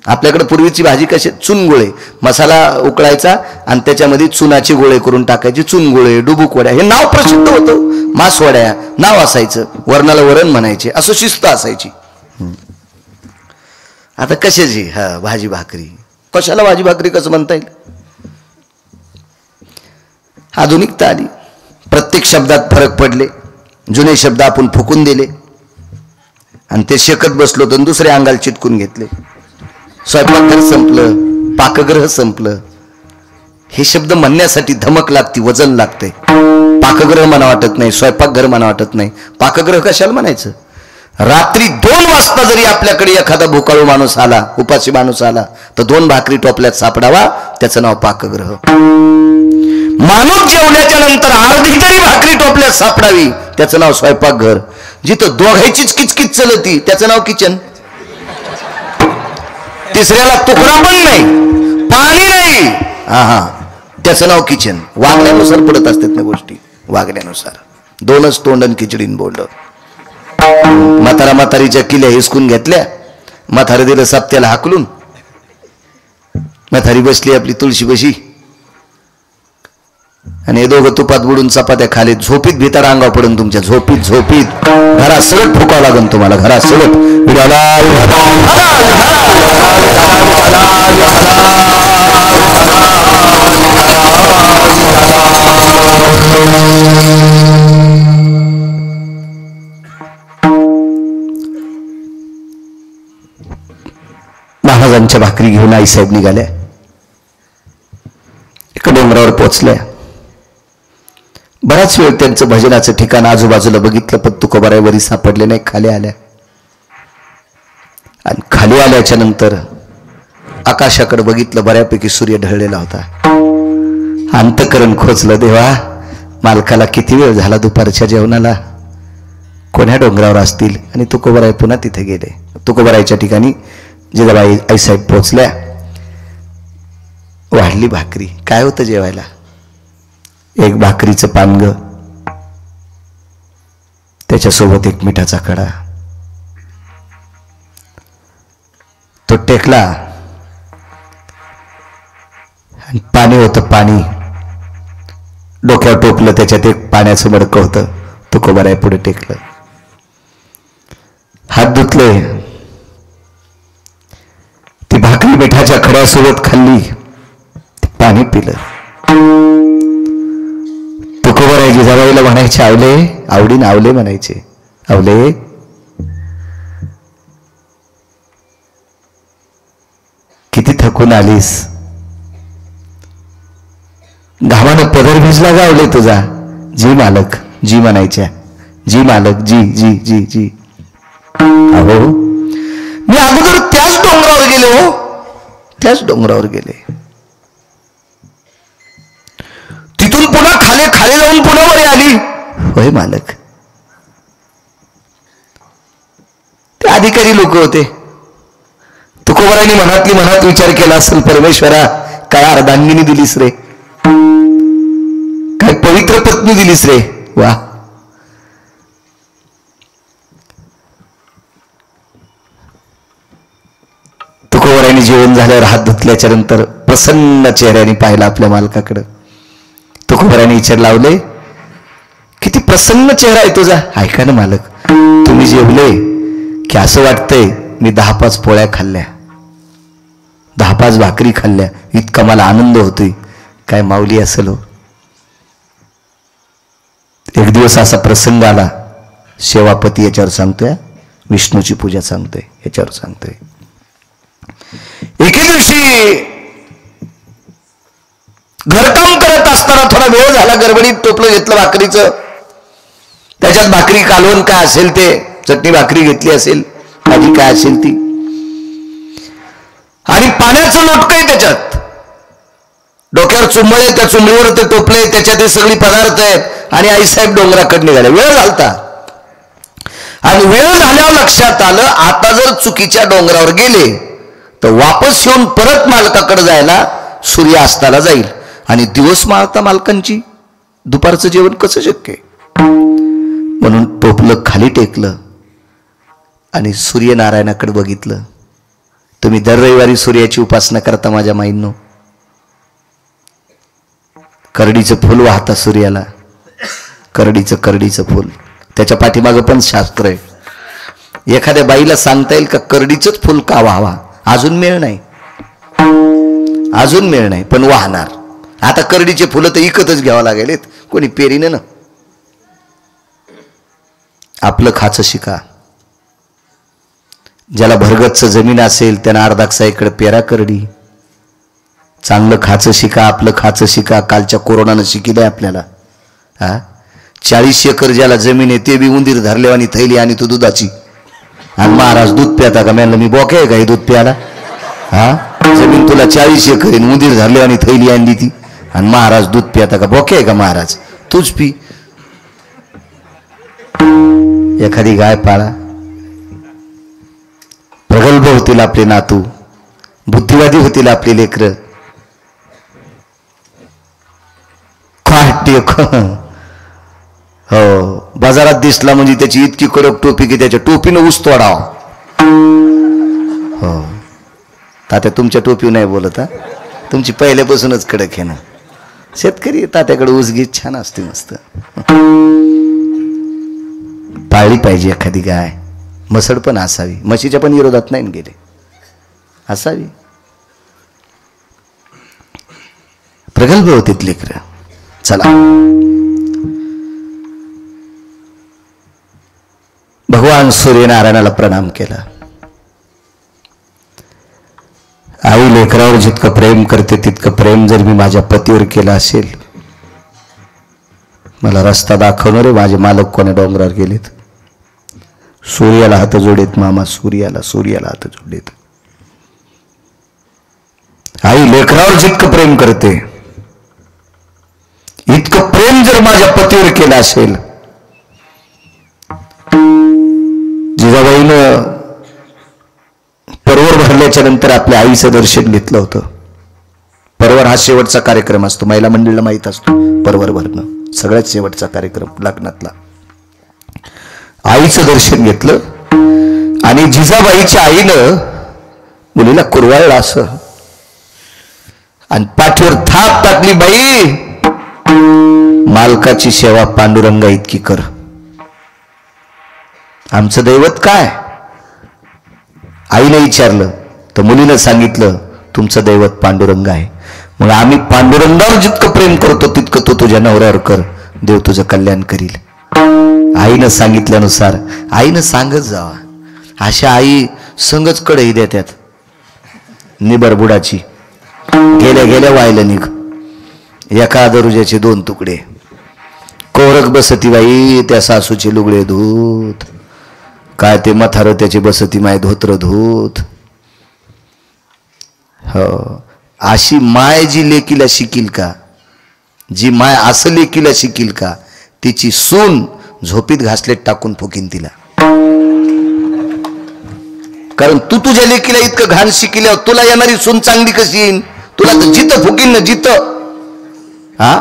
आपल्याकडे पूर्वीची भाजी कशी, चुनगोळे. मसाला उकळायचा आणि त्याच्यामध्ये चुनाचे गोळे करून टाकायचे. चुनगोळे, डुबुक वड्या हे नाव प्रसिद्ध होतं. मासवड्या नाव असायचं. वरणाला वरण म्हणायचे. असं शिस्त असायची. आता कशाची भाजी भाकरी. कशाला भाजी भाकरी कसं म्हणता येईल. आधुनिकता आली. प्रत्येक शब्दात फरक पडले. जुने शब्द आपण फुकून दिले आणि ते शेकत बसलो तर दुसरे अंगाला चिटकून घेतले. स्वयंपाकघर संपलं, पाकगृह संपलं. हे शब्द म्हणण्यासाठी धमक लागती, वजन लागते. पाकगृह म्हणा वाटत नाही, स्वयंपाकघर म्हणा वाटत नाही. पाकगृह कशाला म्हणायचं. रात्री 2 वाजता जरी आपल्याकडे एखादा भुकाळू माणूस आला, उपाशी माणूस आला, तर 2 भाकरी टोपल्यात सापडावा, त्याचं नाव पाकगृह. माणूस जेवल्याच्या नंतर अर्धी तरी भाकरी टोपल्यात सापडावी, त्याचं नाव स्वयंपाकघर. जिथं दोघांचीच किचकिच चलती त्याचं नाव किचन. तिसऱ्याला तुकडा पण नाही, पाणी नाही, त्याचं नाव किचन. वागण्यानुसार पडत असतात ना गोष्टी. वागण्यानुसार. 2च तोंडन खिचडीन बोलड. म्हातारा म्हातारीच्या किल्या हिसकून घेतल्या. म्हातारी दिलं सप्त्याला हाकलून. म्हातारी बसली आपली तुळशी बशी आणि हे दोघं तुपात बुडून चपात्या खाली. झोपीत भीतर अंगाव पडून तुमच्या. झोपीत झोपीत घरात सगळं फुकावं लागेल तुम्हाला. घरात सगळं. महाराजांच्या भाकरी घेऊन आईसाहेब निघाल्या. एका डोंगरावर पोचल्या. बराच वेळ त्यांचं भजनाचं ठिकाण आजूबाजूला बघितलं, पण तुकोबाराय वरी सापडले नाही. खाली आल्या आणि खाली आल्याच्या नंतर आकाशाकडे बघितलं. बऱ्यापैकी सूर्य ढळलेला होता. अंतकरण खोचलं. देवा, मालकाला किती वेळ झाला दुपारच्या जेवणाला. कोण्या डोंगरावर असतील. आणि तुकोबाराय पुन्हा तिथे गेले. तुकोबारायच्या ठिकाणी जिजाबाई आईसाहेब पोचल्या. वाढली भाकरी. काय होतं जेवायला. एक भाकरीचं पानग, त्याच्यासोबत एक मिठाचा कडा. तो टेकला आणि पाणी होतं. पाणी डोक्यावर टोपलं, त्याच्यात एक पाण्याचं मडकं होतं. तुकोबाराय पुढे टेकलं, हात धुतले, ती भाकरी मिठाच्या खड्यासोबत खाल्ली, पाणी पिलं. तुकोबाराय जिजाबाईला म्हणायचे, आवले, आवडीन आवले म्हणायचे, आवले किती थकून आलीस, घामानं पदर भिजला गावले तुझा. जी मालक, जी म्हणायच्या, जी मालक, जी जी जी जी. अहो मी अगोदर त्याच डोंगरावर गेले, हो त्याच डोंगरावर गेले, तिथून पुन्हा खाली खाली जाऊन पुन्हा वर आली. होय मालक. ते अधिकारी लोक होते. तुकोबारायांनी मनातली मनात विचार केला असेल, परमेश्वरा काय अर्धांगिनी दिलीस रे, काय पवित्र पत्नी दिलीस रे. वा. तुकोबारायांनी जेवण झाल्यावर हात धुतल्याच्या नंतर प्रसन्न चेहऱ्याने पाहिला आपल्या मालकाकडं. तुकोबारायांनी विचार लावले, किती प्रसन्न चेहरा आहे तुझा. ऐका ना मालक, तुम्ही जेवले की असं वाटतंय मी 10-5 पोळ्या खाल्ल्या, 10-5 भाकरी खाल्ल्या, इतका मला आनंद होतोय. काय माऊली असेल हो. एक दिवस असा प्रसंग आला, सेवापती याच्यावर सांगतोय, विष्णूची पूजा सांगतोय, याच्यावर सांगतोय. एके दिवशी घरकाम करत असताना थोडा वेळ झाला, गडबडीत टोपलं घेतलं भाकरीचं, त्याच्यात भाकरी कालवण काय असेल ते, चटणी भाकरी घेतली असेल, भाजी काय असेल ती, आणि पाण्याचं लोटकं आहे त्याच्यात, डोक्यावर चुंबळे, त्या चुंबळीवर ते टोपले, त्याच्यात हे सगळी पदार्थ आहेत, आणि आईसाहेब डोंगराकडे निघाले. वेळ झालता, आणि वेळ झाल्यावर लक्षात आलं, आता जर चुकीच्या डोंगरावर गेले तर वापस येऊन परत मालकाकडे जायला सूर्य अस्ताला जाईल, आणि दिवस माळता मालकांची दुपारचं जेवण कसं शक्य. म्हणून टोपलं खाली टेकलं आणि सूर्यनारायणाकडे बघितलं. तुम्ही दर रविवारी सूर्याची उपासना करता माझ्या माईंनो. करडीचं फुल वाहता सूर्याला, करडीचं फुल, त्याच्या पाठीमागं पण शास्त्र आहे. एखाद्या बाईला सांगता येईल का करडीचंच फुल का व्हावा? अजून मेळ नाही, अजून मेळ नाही, पण वाहणार. आता करडीचे फुलं तर इकतच घ्यावं लागेल, कोणी पेरीनं ना. आपलं खाचं शिका. ज्याला भरगतचं जमीन असेल त्यांना अर्धाकसा इकडे पेरा करडी. चांगलं खाचं शिका, आपलं खाचं शिका. कालच्या कोरोनानं शिकिलंय आपल्याला. 40 एकर ज्याला जमीन आहे ते बी उंदीर धरलेवानी थैली आणि तू दुधाची. आणि महाराज दूध प्याता का? म्हणलं मी बोके आहे का हे दूध प्याला? जमीन तुला 40 एकर उंदीर धरलेवानी थैली आणली ती, आणि महाराज दूध प्याता का? बोके आहे का महाराज? तूच पी. एखादी गाय पाळा, प्रगल्भ होतील आपले नातू, बुद्धिवादी होतील आपले लेकर. हो, बाजारात दिसला म्हणजे त्याची इतकी कडक टोपी की त्याच्या टोपीनं ऊस तोडाव. हो तात्या, तुमच्या टोपी नाही बोलत, तुमची पहिल्यापासूनच कडक आहे ना. शेतकरी तात्याकडे ऊस गीत छान असते, मस्त. पाळली पाहिजे एखादी गाय, मसड पण असावी. म्हशीच्या पण विरोधात नाही गेले, असावी. प्रगल्भ होते लेकर. चला, भगवान सूर्यनारायणाला प्रणाम केला. आई लेकरावर जितकं प्रेम करते तितकं प्रेम जर मी माझ्या पतीवर केलं असेल, मला रस्ता दाखवणारे माझे मालक कोण्या डोंगरावर गेलेत. सूर्याला हात जोडेत मामा, सूर्याला हात जोडेत. आई लेकरावर जितकं प्रेम करते इतकं प्रेम जर माझ्या पतीवर केलं असेल. जिजाबाईनं परवर भरल्याच्या नंतर आपल्या आईचं दर्शन घेतलं होतं. परवर हा शेवटचा कार्यक्रम असतो, महिला मंडळीला माहीत असतो. परवर भरणं सगळ्यात शेवटचा कार्यक्रम लग्नातला. आईचं दर्शन घेतलं आणि जिजाबाईच्या आईनं मुलीला कुरवाळलं असं, आणि पाठीवर थाप टाकली. बाई मालकाची सेवा पांडुरंगा इतकी कर. आमचं दैवत काय? आईने विचारलं तर मुलीनं सांगितलं तुमचं दैवत पांडुरंग आहे. मग आम्ही पांडुरंगावर जितकं प्रेम करतो तितकं तू तुझ्या नवऱ्यावर कर, देव तुझं कल्याण करील. आईनं सांगितल्यानुसार आईनं सांगत जावा. अशा आई संगच कढई देतात निबर बुडाची, गेल्या गेल्या व्हायला निघ. एका दरुजाचे 2 तुकडे. कोरक बसती बाई त्या सासूचे लुगडे धूत, काय ते मथार त्याची बसती माय धोत्र धूत. हो, अशी माय जी लेकीला शिकील का, जी माय असं लेकीला शिकील का, तिची सून झोपीत घासलेत टाकून फुकीन तिला. कारण तू तुझ्या लेकीला इतकं घाण शिकल्यावर तुला येणारी सून चांगली कशी येईन? तुला तर जिथं फुकीन ना जिथं. हा,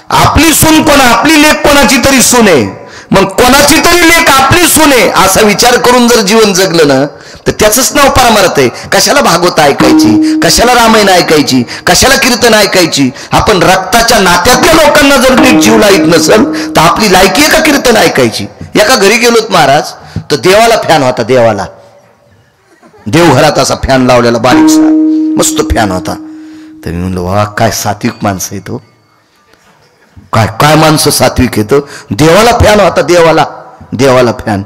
आपली सून कोणा, आपली लेक कोणाची तरी सून आहे, मग कोणाची तरी लेक आपली सून आहे असा विचार करून जर जीवन जगलं ना तर त्याचंच नाव परमार्थ आहे. कशाला भागवत ऐकायची, कशाला रामायण ऐकायची, कशाला कीर्तन ऐकायची? आपण रक्ताच्या नात्यातल्या लोकांना जर नीट जीव लाईत नसेल तर आपली लायकी आहे का कीर्तन ऐकायची? एका घरी गेलोत महाराज तर देवाला फॅन होता. देवाला देवघरात असा फॅन लावलेला बारीकसा मस्त फॅन होता. तर मी म्हणलं वा काय सात्विक माणसं आहे तो, काय काय माणसं सात्विक येतं. देवाला फॅन होता, देवाला देवाला फॅन.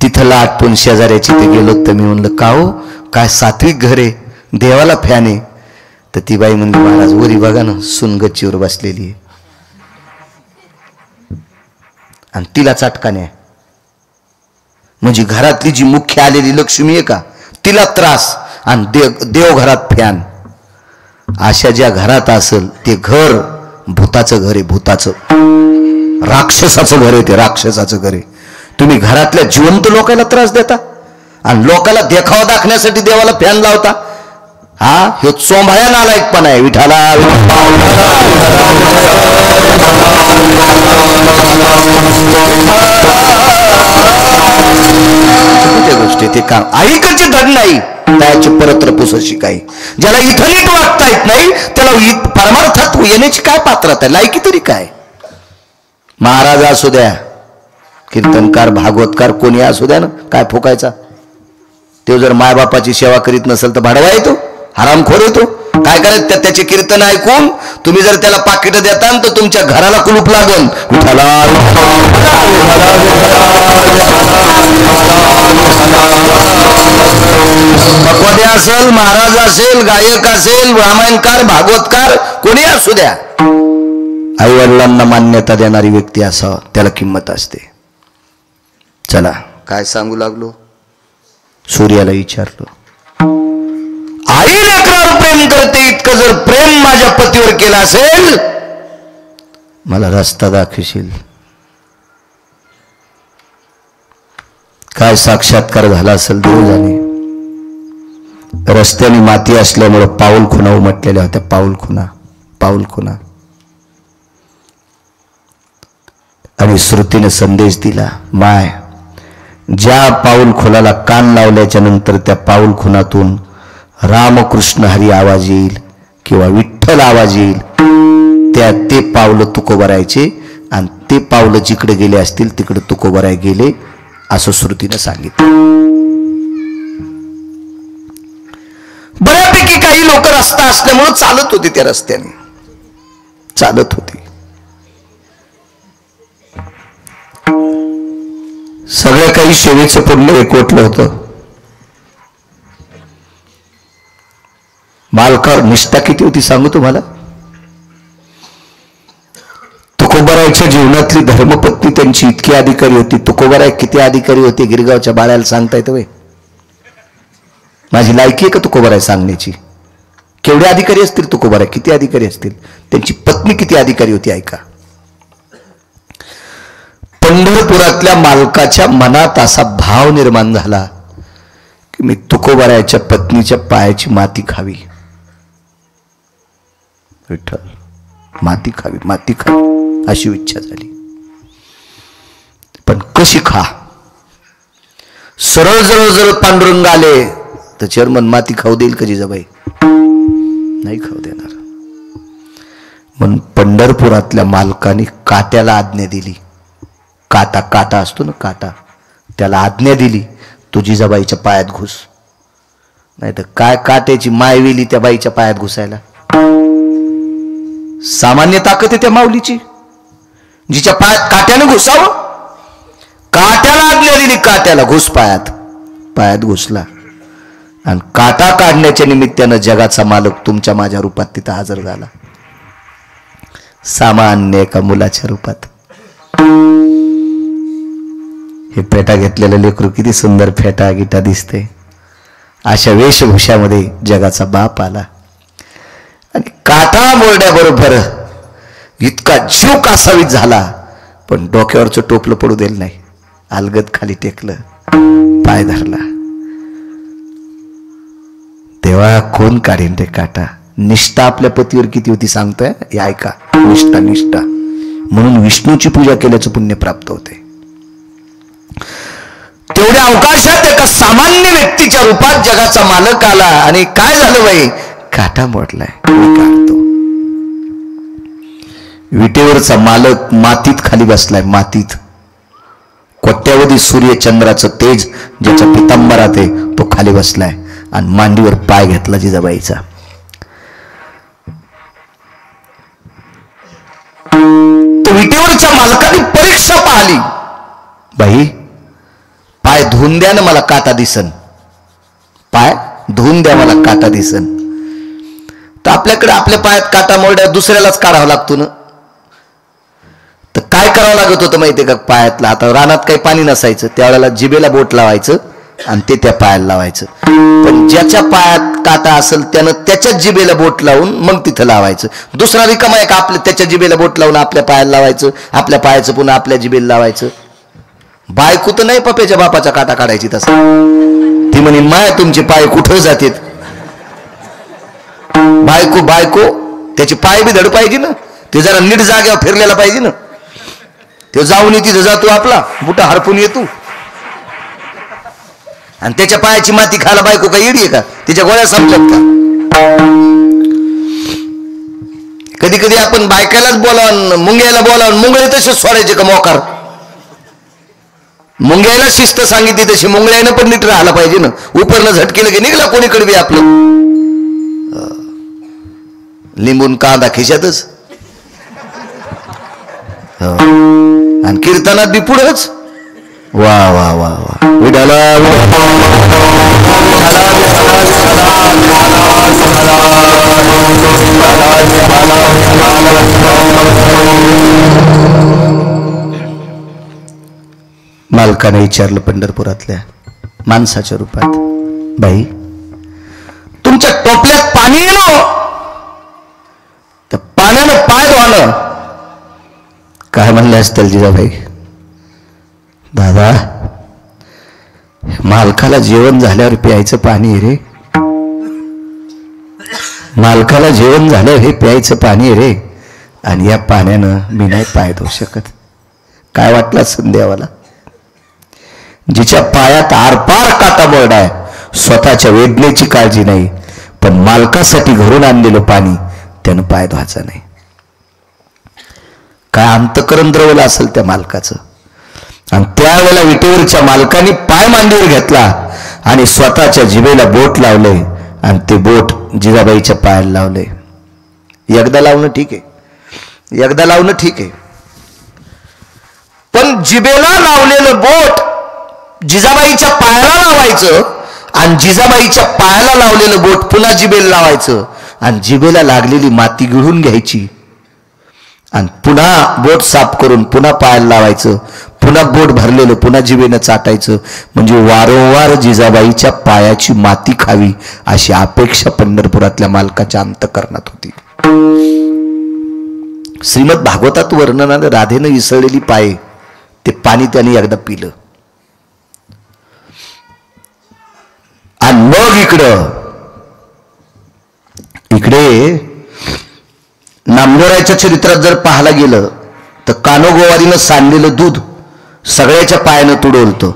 तिथं आटपून शेजाऱ्याची ते गेलो तर मी म्हणलं का हो काय सात्विक घर आहे, देवाला फॅन आहे. तर ती बाई म्हणली महाराज वरी बघा ना सून गच्चीवर बसलेली आहे आणि तिला चटकाने आहे. म्हणजे घरातली जी मुख्य आलेली लक्ष्मी आहे का तिला त्रास आणि देवघरात फॅन. अशा ज्या घरात असेल ते घर भूताचं घर आहे, भूताचं राक्षसाचं घर आहे, ते राक्षसाचं घर आहे. तुम्ही घरातल्या जिवंत लोकांना त्रास देता आणि लोकांना देखावा दाखवण्यासाठी देवाला फॅन लावता. हा, हे चोंभाया नालायकपणा आहे. विठाला गोष्टी ते काम ऐकायची धड नाही, त्याची परत्र पुसशी काही. ज्याला इथं नीट वागता येत नाही त्याला परमार्थात येण्याची काय पात्रता आहे, लायकी तरी काय? महाराज असू द्या, कीर्तनकार, भागवतकार, कोणी असू द्या ना, काय फुकायचा? तो जर मायबापाची सेवा करीत नसेल तर भाडवा येतो, हरामखोर येतो. काय करायचं त्याचे कीर्तन ऐकून तुम्ही जर त्याला पाकिट देता तर तुमच्या घराला कुलूप लागेल. भगवते असेल, महाराज असेल, गायक असेल, रामायणकार, भागवतकार, कोणी असू द्या, आई वडिलांना मान्यता देणारी व्यक्ती असावं, त्याला किंमत असते. चला काय सांगू लागलो? सूर्याला विचारलो आई लेकरावर प्रेम करते, इतकं जर प्रेम माझ्या पतीवर केलं असेल मला रस्ता दाखवशील? काय साक्षात्कार झाला असेल देव जाणे. रस्त्याने माती असल्यामुळे पाऊल खुणा उमटलेल्या होत्या, पाऊल खुणा, पाऊल खुणा. आणि श्रुतीने संदेश दिला, माय ज्या पाऊल खुनाला कान लावल्याच्या नंतर त्या पाऊल खुनातून रामकृष्ण हरी आवाज येईल किंवा विठ्ठल आवाज येईल, ते पावलं तुकोबरायचे आणि ते पावलं जिकडे गेले असतील तिकडे तुकोबराय गेले असं श्रुतीने सांगितलं. बऱ्यापैकी काही लोक रस्ता असल्यामुळे चालत होते, त्या रस्त्याने चालत होते. सगळं काही सेवेचं पुण्य एकवटलं होतं. मालकावर निष्ठा किती होती सांगू तुम्हाला? तुकोबरायच्या जीवनातली धर्मपत्नी त्यांची इतकी अधिकारी होती. तुकोबराय किती अधिकारी होते गिरगावच्या बाळ्याला सांगता येतं वे? माझी लायकी आहे का तुकोबराय सांगण्याची? केवढे अधिकारी असतील तुकोबराय, किती अधिकारी असतील? त्यांची पत्नी किती अधिकारी होती ऐका. पंढरपुरातल्या मालकाच्या मनात असा भाव निर्माण झाला की मी तुकोबरायच्या पत्नीच्या पायाची माती खावी. विठ्ठल, माती खावी, माती खावी अशी इच्छा झाली. पण कशी खा? सरळ जवळ जवळ पांडुरंग आले तर चेअरमन माती खाऊ देईल का जिजाबाई? नाही खाऊ देणार. म्हणून पंढरपुरातल्या मालकाने काट्याला आज्ञा दिली. काटा असतो ना, काटा, त्याला आज्ञा दिली, तू जिजाबाईच्या पायात घुस. नाही तर काय काट्याची मायवेली त्या बाईच्या पायात घुसायला. सामान्य ताकद आहे त्या माऊलीची, जिच्या पायात काट्यानं घुसावं. काट्याला आज्ञा दिली, काट्याला घुस पायात घुसला. आणि काटा काढण्याच्या निमित्तानं जगाचा मालक तुमच्या माझ्या रूपात तिथं हजर झाला, सामान्य एका मुलाच्या रूपात. हे फेटा घेतलेलं लेकरू किती सुंदर फेटा गिटा दिसते. अशा वेशभूषामध्ये जगाचा बाप आला आणि काटा मोरड्याबरोबर इतका जीव कासावीत झाला, पण डोक्यावरचं टोपलं पडू दिलं नाही. अलगद खाली टेकलं, पाय धरला. तेव्हा कोण काढेन रे काटा. निष्ठा आपल्या पतीवर किती होती सांगतोय, हे ऐका. निष्ठा म्हणून विष्णूची पूजा केल्याचं पुण्य प्राप्त होते. तेवढ्या अवकाशात एका सामान्य व्यक्तीच्या रूपात जगाचा मालक आला आणि काय झालं बाई, काटा मोडलाय, काढतो. विटेवरचा मालक मातीत खाली बसलाय, मातीत. कोट्यावधी सूर्य चंद्राचं तेज ज्याच्या पितांबरात आहे तो खाली बसलाय आणि मांडीवर पाय घेतला जिजाबाईचा. तो विटेवरच्या मालकाने परीक्षा पाहिली, बाई पाय धुवून द्या ना, मला काटा दिसन. पाय धुवून द्या, मला काटा दिसन. तर आपल्याकडे आपल्या पायात काटा मोरड्या दुसऱ्यालाच काढावा लागतो ना. तर काय करावं लागत होतं माहितीये का पायातला. आता रानात काही पाणी नसायचं, त्यावेळेला जिभेला बोट लावायचं आणि ते त्या पायाला लावायचं. पण ज्याच्या पायात काटा असेल त्यानं त्याच्या जिभेला बोट लावून मग तिथं लावायचं. दुसरा रिकामा आहे का आपल्या त्याच्या जिभेला बोट लावून आपल्या पायाला लावायचं, आपल्या पायाचं पुन्हा आपल्या जिभेला लावायचं. बायको तर नाही पप्याच्या बापाचा काटा काढायची तसा. ती म्हणे माय तुमचे पाय कुठं जातात. बायको त्याचे पाय बी धड पाहिजे ना, ते जरा नीट जाग्यावर फिरलेला पाहिजे ना. तो जाऊन तिथं जातो आपला बुटा हरपून येतो आणि त्याच्या पायाची माती खायला बायको का येडी आहे का, तिच्या गोळ्या संपल्यात का. कधी कधी आपण बायकालाच बोलावून मुंग्याला बोलावून मुंगळे तसेच सोडायचे का मोकार. मुंग्याला शिस्त सांगितली तशी मुंगळ्यानं पण नीट राहायला पाहिजे ना. उपरनं झटकेलं की निघला कोणीकडे बी आपलं. लिंबून कांदा खिशातच आणि कीर्तनात बी पुढंच. वा वा वा वा विडाला मालकाने विचारलं पंढरपुरातल्या माणसाच्या रूपात, बाई तुमच्या टोपल्यात पाणी येणं, तर पाण्यानं पाय धुवानं. काय म्हणले असतील जिजाबाई, दादा मालकाला जेवण झाल्यावर प्यायचं पाणी रे, मालकाला जेवण झाल्यावर हे प्यायचं पाणी रे, आणि या पाण्यानं मी नाही पाय धुवू शकत. काय वाटलं संध्यावाला, जिच्या पायात आरपार काटा मोरडाय, स्वतःच्या वेदनेची काळजी नाही, पण मालकासाठी घरून आणलेलं पाणी त्यानं पाय धुवायचा नाही. काय अंतकरण द्रवलं असेल त्या मालकाचं. आणि त्यावेळेला विटेवरच्या मालकाने पाय मांडीवर घेतला आणि स्वतःच्या जिभेला बोट लावले आणि ते बोट जिजाबाईच्या पायाला लावले. एकदा लावणं ठीक आहे, एकदा लावणं ठीक आहे, पण जिभेला लावलेलं बोट जिजाबाईच्या पायाला लावायचं आणि जिजाबाईच्या पायाला लावलेलं बोट पुन्हा जिभेला लावायचं आणि जिभेला लागलेली माती गिळून घ्यायची आणि पुन्हा बोट साफ करून पुन्हा पायाला लावायचं, पुन्हा बोट भरलेलं पुन्हा जिभेनं चाटायचं. म्हणजे वारंवार जिजाबाईच्या पायाची माती खावी अशी अपेक्षा पंढरपुरातल्या मालकाच्या अंतकरणात होती. श्रीमद भागवतात वर्णन आलं, राधेनं इसळलेली पाये ते पाणी त्याने एकदा पिलं आणि मग इकडे नामदेवरायच्या चरित्रात जर पाहायला गेलं तर कानोगोवारीनं सांडलेलं दूध सगळ्याच्या पायानं तुडवलं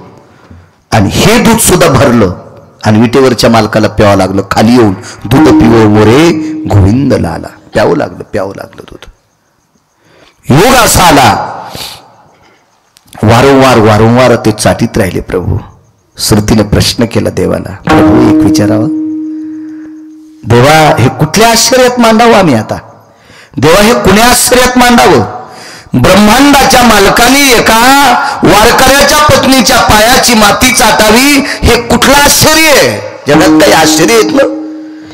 आणि हे दूध सुद्धा भरलं आणि विटेवरच्या मालकाला प्यावं लागलं. खाली येऊन दूध पिवळ मोरे गोविंद लाला, प्यावं लागलं दूध. योग असा आला, वारंवार वारंवार ते चाटीत राहिले. प्रभू श्रुतीने प्रश्न केला देवाला, प्रभू एक विचारावं, देवा हे कुठल्या आश्चर्यात मांडावं आम्ही आता? देवा हे कुण्या आश्चर्यात मांडावं? ब्रह्मांडाच्या मालकाने एका वारकऱ्याच्या पत्नीच्या पायाची माती चाटावी, हे कुठलं आश्चर्य आहे? जगात काही आश्चर्य येत ना,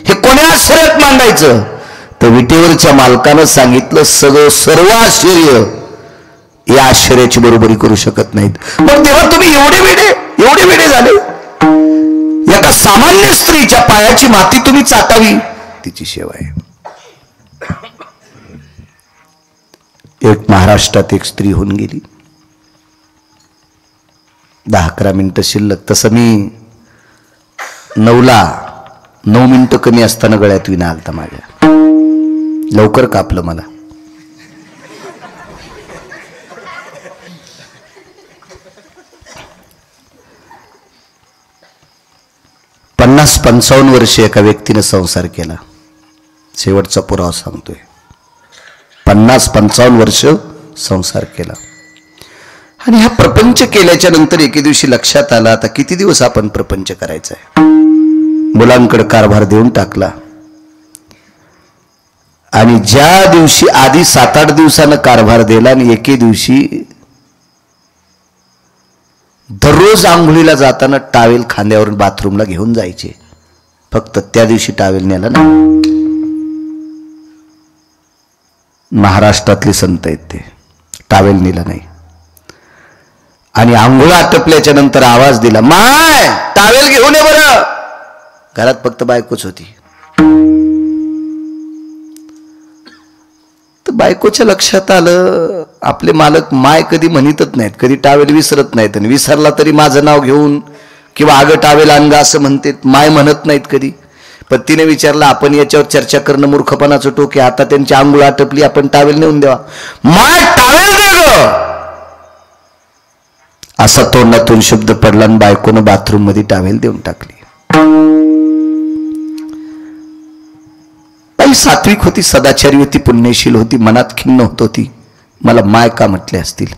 हे कोण्या आश्चर्यात मांडायचं? तर विटेवरच्या मालकानं सांगितलं, सगळं सर्व आश्चर्य या आश्चर्याची बरोबरी करू शकत नाहीत. मग तेव्हा तुम्ही एवढे वेडे झाले? एका सामान्य स्त्रीच्या पायाची माती तुम्ही चाटावी, तिची सेवा आहे. एक महाराष्ट्रात एक स्त्री होऊन गेली, 10-11 मिनिटं शिल्लक. तसं मी 9 मिनिटं कमी असताना गळ्यात विना आलता माझ्या, लवकर कापलं मला. पन्नास 55 वर्ष एका व्यक्तीने संसार केला. शेवटचा पुरावा सांगतोय. 50-55 वर्ष संसार केला आणि हा प्रपंच केल्याच्या नंतर एके दिवशी लक्षात आला, आता किती दिवस आपण प्रपंच करायचा आहे. मुलांकडे कारभार देऊन टाकला आणि ज्या दिवशी आधी 7-8 दिवसानं कारभार दिला आणि एके दिवशी दररोज आंघोळीला जाताना टावेल खांद्यावरून बाथरूमला घेऊन जायचे. फक्त त्या दिवशी टावेल नेला ना. महाराष्ट्रातले संत आहेत ते, टावेल नेला नाही. आणि आंघोळ आटपल्याच्या नंतर आवाज दिला, माय टावेल घेऊन ये बरं. घरात फक्त बायकोच होती. तर बायकोच्या लक्षात आलं, आपले मालक माय कधी म्हणतच नाहीत, कधी टावेल विसरत नाहीत. आणि विसरला तरी माझं नाव घेऊन किंवा अगं टावेल अंगा असं म्हणते, माय म्हणत नाहीत कधी. पण तिने विचारलं, आपण याच्यावर चर्चा करणं मूर्खपणाचं टोक आहे. आता त्यांची आंघोळ आटपली, आपण टावेल नेऊन द्यावा. माय टावेल दे ग, असा तोंडातून शब्द पडला आणि बायकोनं बाथरूम मध्ये टावेल देऊन टाकली. बाई सात्विक होती, सदाचारी होती, पुण्यशील होती, मनात खिन्न होत होती, मला माय का म्हटले असतील.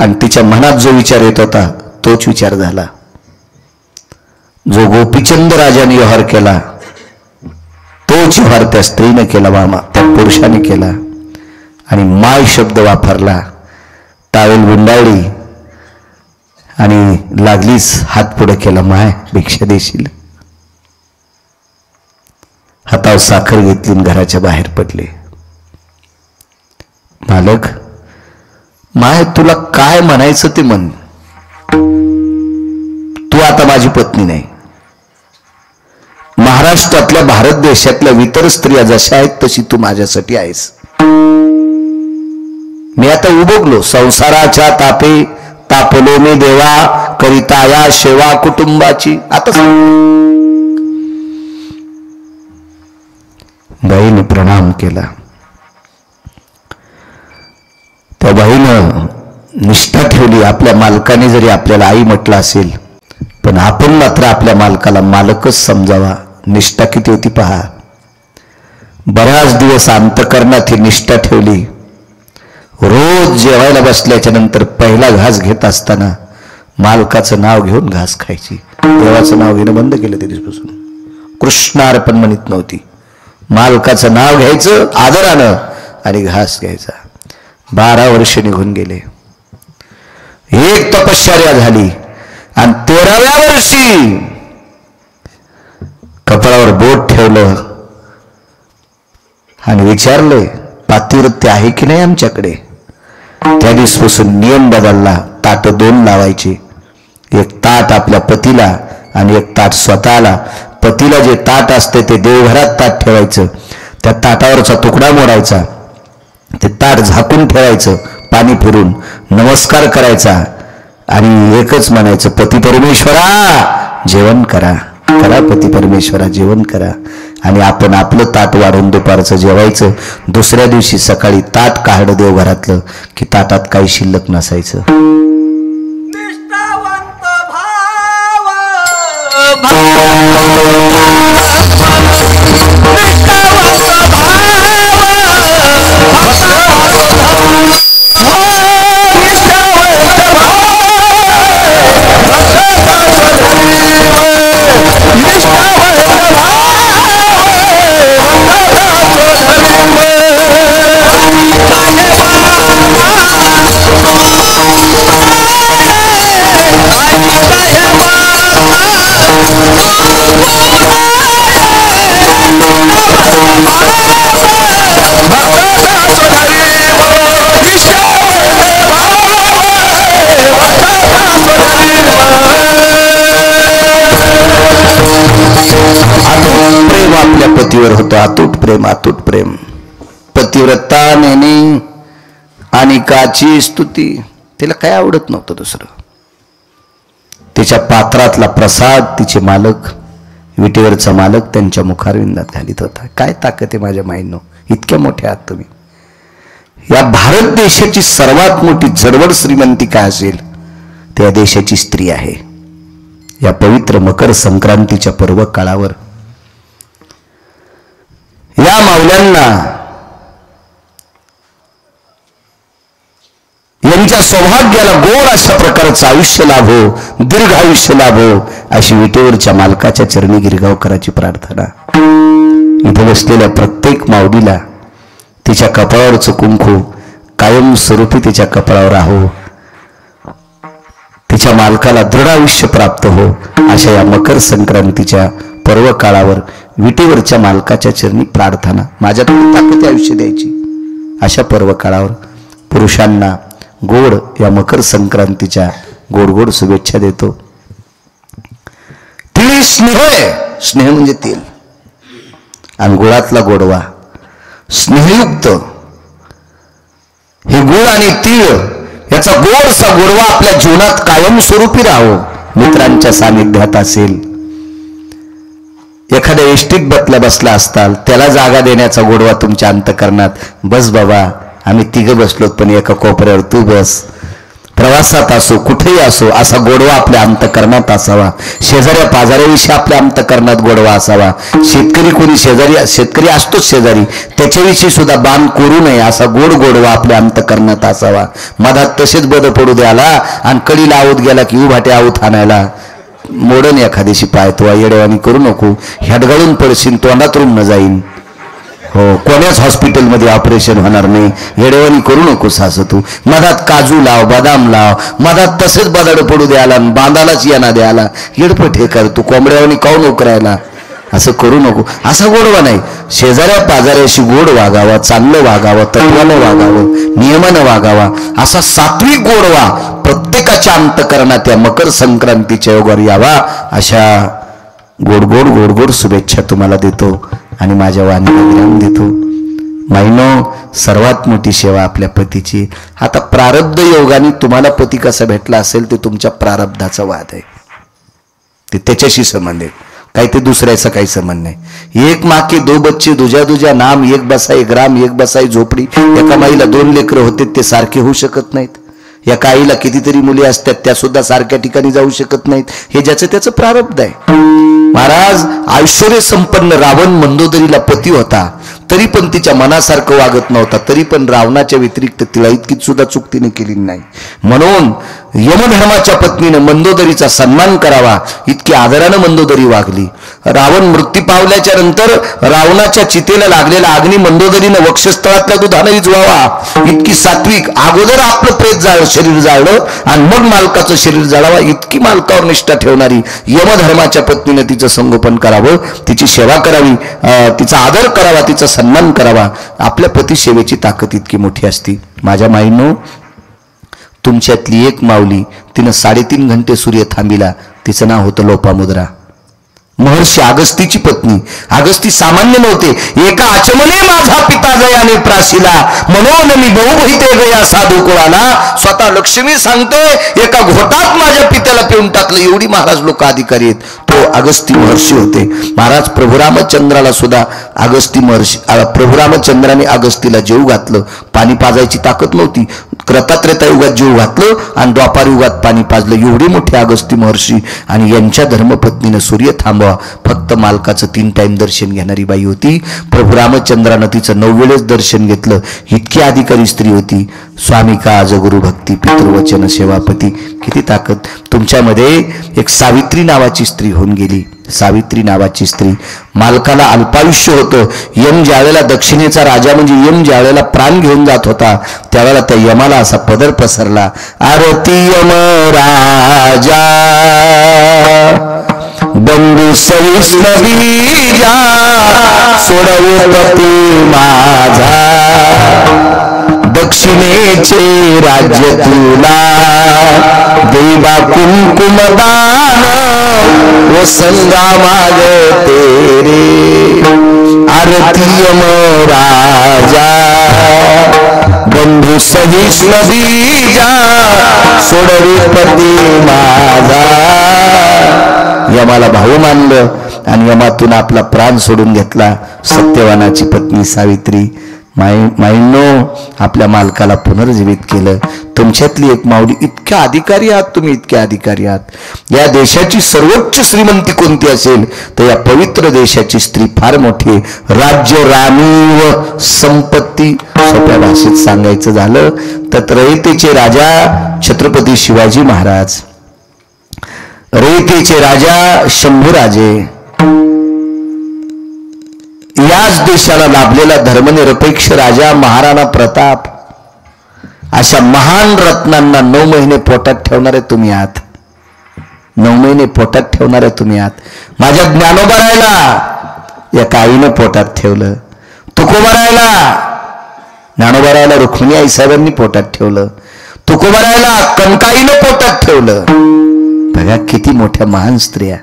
आणि तिच्या मनात जो विचार येत होता तोच विचार झाला जो गोपीचंद राजाने व्यवहार केला, तोच व्यवहार त्या स्त्रीने केला, मामा त्या पुरुषाने केला. आणि माय शब्द वापरला. टावेल गुंडाळली आणि लागलीच हात पुढे केला, माय भिक्षा देशील. हातावर साखर घेतली आणि घराच्या बाहेर पडले. मालक, माय तुला काय म्हणायचं ते म्हण, तू आता माझी पत्नी नाही. महाराष्ट्रातल्या, भारत देशातल्या इतर स्त्रिया जशा आहेत तशी तू माझ्यासाठी आहेस. मी आता उबगलो, संसाराच्या तापे तापलो मी देवा, करिता या सेवा कुटुंबाची. आता बाईने प्रणाम केला. त्या बाईनं निष्ठा ठेवली. आपल्या मालकाने जरी आपल्याला आई म्हटलं असेल, पण आपण मात्र आपल्या मालकाला मालकच समजावा. निष्ठा किती होती पहा. बराच दिवस अंतकरणात ही निष्ठा ठेवली. रोज जेवायला बसल्याच्या नंतर पहिला घास घेत असताना मालकाचं नाव घेऊन घास खायची. देवाचं नाव घेणं बंद केलं त्या दिवसापासून. कृष्णार्पण म्हणत नव्हती, मालकाचं नाव घ्यायचं आदरानं आणि घास घ्यायचा. 12 वर्ष निघून गेले. एक तपश्चर्या झाली आणि 13व्या वर्षी कपाळावर बोट ठेवलं आणि विचारले, पातिव्रत्य आहे की नाही आमच्याकडे. त्या दिवसापासून नियम बदलला. ताट 2 लावायचे, एक ताट आपल्या पतीला आणि एक ताट स्वतःला. पतीला जे ताट असते ते देवघरात ताट ठेवायचं, त्या ताटावरचा तुकडा मोडायचा, ते ताट झाकून ठेवायचं, पाणी फिरून नमस्कार करायचा आणि एकच म्हणायचं, पती परमेश्वरा जेवण करा, करा पती परमेश्वरा जेवण करा. आणि आपण आपलं ताट वाढून दुपारचं जेवायचं. दुसऱ्या दिवशी सकाळी ताट काढलं देवघरातलं की ताटात काही शिल्लक नसायचं. होतं अतूट प्रेम. पतिव्रता नेने आणि काची स्तुती, तिला काय आवडत नव्हतं दुसरं. तिच्या पात्रातला प्रसाद तिचे मालक, विटेवरचा मालक त्यांच्या मुखारविंदात घालीत होता. काय ताकद आहे माझ्या माईंनो, इतक्या मोठ्या आहात तुम्ही. या भारत देशाची सर्वात मोठी जडवड श्रीमंती काय असेल, त्या देशाची स्त्री आहे. या पवित्र मकर संक्रांतीच्या पर्व काळावर या माऊल्यांना यांच्या सौभाग्याला गोड अशा प्रकारचं आयुष्य लाभो, दीर्घ आयुष्य लाभो, अशी विटेवरच्या मालकाच्या चरणी गिरगावकराची प्रार्थना. इथे बसलेल्या प्रत्येक माऊलीला तिच्या कपाळावरचं कुंकू कायम स्वरूपी तिच्या कपाळावर राहो, तिच्या मालकाला दृढ आयुष्य प्राप्त हो, अशा या मकर संक्रांतीच्या पर्व काळावर विटेवरच्या मालकाच्या चरणी प्रार्थना. माझ्याकडे ताकद आयुष्य द्यायची अशा पर्व काळावर पुरुषांना गोड या मकर संक्रांतीच्या गोड गोड शुभेच्छा देतो. तिळ स्नेह आहे, स्नेह म्हणजे तेल आणि गुळातला गोडवा, स्नेहयुक्त हे गुळ आणि तीळ याचा गोडसा गोडवा आपल्या जीवनात कायमस्वरूपी राहो. मित्रांच्या सानिध्यात असेल, एखाद्या एसटीत बसला असताल, त्याला जागा देण्याचा गोडवा तुमच्या अंतकरणात. बस बाबा, आम्ही तिघं बसलोत पण एका कोपऱ्यावर तू बस. प्रवासात असो कुठेही असो असा गोडवा आपल्या अंतकरणात असावा. शेजाऱ्या पाजाऱ्याविषयी आपल्या अंतकरणात गोडवा असावा. शेतकरी कोणी शेतकरी असतोच शेजारी, त्याच्याविषयी सुद्धा बाण करू नये असा गोडवा आपल्या अंतकरणात असावा. मधात तसेच बद पडू द्याला आणि कडीला आवत गेला की उभाटे आवत आणायला. मोडन एखाद्याशी पाय तो येडेवानी करू नको, हेडगाळून पडशील, तोंडात रुंद जाईन. हो, कोण्याच हॉस्पिटलमध्ये ऑपरेशन होणार नाही. येडेवानी करू नकोस असं तू. मधात काजू लाव, बदाम लाव, मधात तसेच बदाड पडू द्याला, बांधालाच येणा द्याला. येडपट हे कर तू, कोंबड्यावानी काऊन उकरायला, असं करू नको. असा गोडवा नाही. शेजाऱ्या पाजाऱ्याशी गोड वागावा, चांगलं वागावं, तत्वानं वागावं, नियमानं वागावा, असा सात्विक गोडवा प्रत्येकाच्या अंतकरणात या मकर संक्रांतीच्या योगावर यावा. अशा गोड गोड गोड गोड शुभेच्छा तुम्हाला देतो आणि माझ्या वाणीला विराम देतो. माईनो, सर्वात मोठी सेवा आपल्या पतीची. आता प्रारब्ध योगाने तुम्हाला पती कसा भेटला असेल ते तुमच्या प्रारब्धाचा वाद आहे, ते त्याच्याशी संबंध आहे, काही ते दुसऱ्याचा काही संबंध नाही. एक माँ के दो बच्चे, दुजा दुजा नाम, एक बसाई ग्राम, एक बसाई झोपडी. एका माईला 2 लेकरं होते, ते सारखे होऊ शकत नाहीत. एका आईला कितीतरी मुली असतात, त्या सुद्धा सारख्या ठिकाणी जाऊ शकत नाहीत. हे ज्याचं त्याचं प्रारब्ध आहे. महाराज, ऐश्वर्य संपन्न रावण मंदोदरीला पती होता, तरी पण तिच्या मनासारखं वागत नव्हता. तरी पण रावणाच्या व्यतिरिक्त तिला इतकीच सुद्धा चूक तिने केली नाही. म्हणून यमधर्माच्या पत्नीनं मंदोदरीचा सन्मान करावा इतकी आदरानं मंदोदरी वागली. रावण मृत्यू पावल्याच्या नंतर रावणाच्या चितेला लागलेला अग्नी मंदोदरीनं वक्षस्थळातल्या दुधानं विझवावा इतकी सात्विक. अगोदर आपलं प्रेत शरीर जाळलं आणि मग मालकाचं शरीर जाळावा इतकी मालकावर निष्ठा ठेवणारी यमधर्माच्या पत्नीनं तिचं संगोपन करावं, तिची सेवा करावी, तिचा आदर करावा, तिचा सन्मान करावा. आपल्या पती सेवेची ताकद इतकी मोठी असती. माझ्या माईंनो, तुमच्यातली एक माऊली, तिनं 3.5 घंटे सूर्य थांबिला. तिचं नाव होतं लोपामुद्रा. महर्षी अगस्तीची पत्नी. अगस्ती सामान्य नव्हते. एका आचमने माझा पिता गयाने प्राशिला, म्हणून मी बहुबहिते गया साधू कुळाला. स्वतः लक्ष्मी सांगते, एका घोटात माझ्या पित्याला पिऊन टाकलं. एवढी महाराज लोक अधिकारी आहेत. तो अगस्ती महर्षी होते. महाराज प्रभू रामचंद्राला सुद्धा अगस्ती महर्षी, प्रभू रामचंद्राने अगस्तीला जेव घातलं. पाणी पाजायची ताकद नव्हती. त्रता युगात जीव घातलं आणि द्वापार युगात पाणी पाजलं. एवढी मोठी अगस्ती महर्षी आणि यांच्या धर्मपत्नीनं सूर्य थांबवा. फक्त मालकाचं 3 टाइम दर्शन घेणारी बाई होती. प्रभू रामचंद्रानं तिचं 9 वेळेस दर्शन घेतलं. इतकी अधिकारी स्त्री होती. स्वामी का आज गुरु भक्ती, पितृवचन सेवापती. किती ताकद. तुमच्यामध्ये एक सावित्री नावाची स्त्री होऊन गेली. सावित्री नावाची स्त्री. मालकाला अल्पायुष्य होतं. यम ज्यावेळेला दक्षिणेचा राजा म्हणजे यम ज्यावेळेला प्राण घेऊन जात होता, त्यावेळेला त्या यमाला असा पदर पसरला, आरती यम राजा बंधू सविष्णवी जा सोडवपती माझा दक्षिणेचे राज्य तुला देवा कुंकुमदान व संगा मागते रे आरती यम राजा बंधू सविष्णवी जा सोडवपती माझा यमाला भाऊ मानलं आणि यमातून आपला प्राण सोडून घेतला सत्यवानाची पत्नी सावित्री माईंनो आपल्या मालकाला पुनर्जीवित केलं तुमच्यातली एक माऊली इतक्या अधिकारी आहात तुम्ही इतके अधिकारी आहात या देशाची सर्वोच्च श्रीमंती कोणती असेल तर या पवित्र देशाची स्त्री फार मोठी राज्य राणी व संपत्ती सोप्या भाषेत सांगायचं झालं तर रयतेचे राजा छत्रपती शिवाजी महाराज रयतेचे राजा शंभूराजे याच देशाला लाभलेला धर्मनिरपेक्ष राजा महाराणा प्रताप अशा महान रत्नांना 9 महिने पोटात ठेवणारे तुम्ही आहात 9 महिने पोटात ठेवणारे तुम्ही आहात माझ्या ज्ञानोबरायला या काळीनं पोटात ठेवलं तुकोबरायला ज्ञानोबरायला रुक्मिणी आईसाहेबांनी पोटात ठेवलं तुकोबरायला कनकाईनं पोटात ठेवलं बघा किती मोठ्या महान स्त्रिया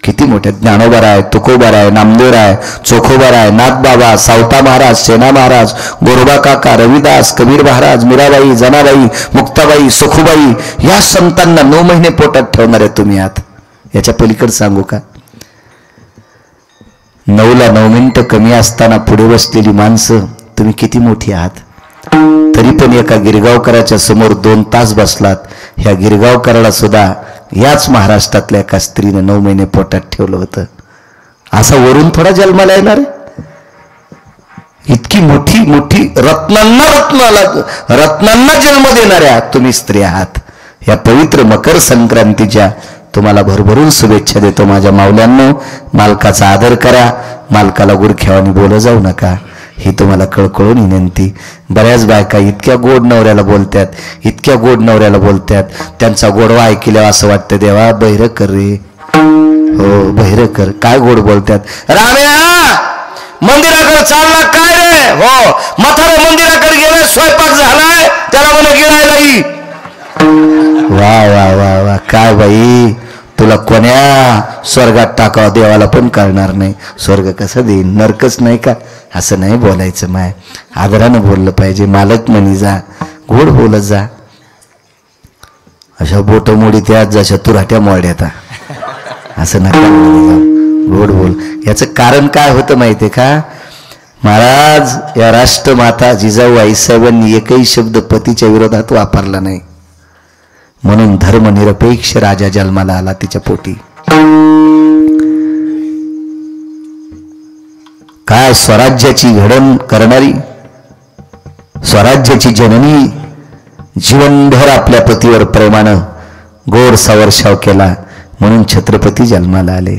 किती मोठे ज्ञानोबराय तुकोबराय नामदेवराय चोखोबराय नाथबाबा सावता महाराज सेना महाराज गोरोबा काका रविदास कबीर महाराज मीराबाई जनाबाई मुक्ताबाई सुखुबाई या संतांना 9 महिने पोटात ठेवणारे तुम्ही आहात याच्या पलीकडे सांगू का 9ला 9 मिनिटं कमी असताना पुढे बसलेली माणसं तुम्ही किती मोठी आहात तरी पण एका गिरगावकराच्या समोर 2 तास बसलात ह्या गिरगावकराला सुद्धा याच महाराष्ट्रातल्या एका स्त्रीने 9 महिने पोटात ठेवलं होतं असा वरून थोडा जन्माला येणार इतकी मोठी मोठी रत्नांना जन्म देणाऱ्या तुम्ही स्त्री आहात या पवित्र मकर संक्रांतीच्या तुम्हाला भरभरून शुभेच्छा देतो माझ्या माऊल्यांनो मालकाचा आदर करा मालकाला गुरख्यावानी बोलत जाऊ नका ही तुम्हाला कळकळून विनंती बऱ्याच बायका इतक्या गोड नवऱ्याला बोलतात इतक्या गोड नवऱ्याला बोलतात त्यांचा गोडवा ऐकल्यावर असं वाटतं देवा बहिर कर रे हो बहिर कर काय गोड बोलतात राम्या मंदिराकडे चालला काय रे हो म्हातारा मंदिराकडे गेलाय स्वयंपाक झालाय त्याला मला गिळायलाही वा वा वा वा काय बाई तुला कोण्या स्वर्गात टाकावं देवाला पण कळणार नाही स्वर्ग कसं देईन नरकच नाही का असं नाही बोलायचं माय आदरानं बोललं पाहिजे मालक म्हणी जा गोड बोलत जा अशा बोट मोडी त्या जशा तुराट्या मोड्यात असं नका गोड बोल याचं कारण काय होतं माहितीये का महाराज या राष्ट्रमाता जिजाऊ आईसाहेबांनी एकही शब्द पतीच्या विरोधात वापरला नाही म्हणून धर्मनिरपेक्ष राजा जन्माला आला तिच्या पोटी काय स्वराज्याची घडण करणारी स्वराज्याची जननी जीवनभर आपल्या पतीवर प्रेमानं गोड सवर्षाव केला म्हणून छत्रपती जन्माला आले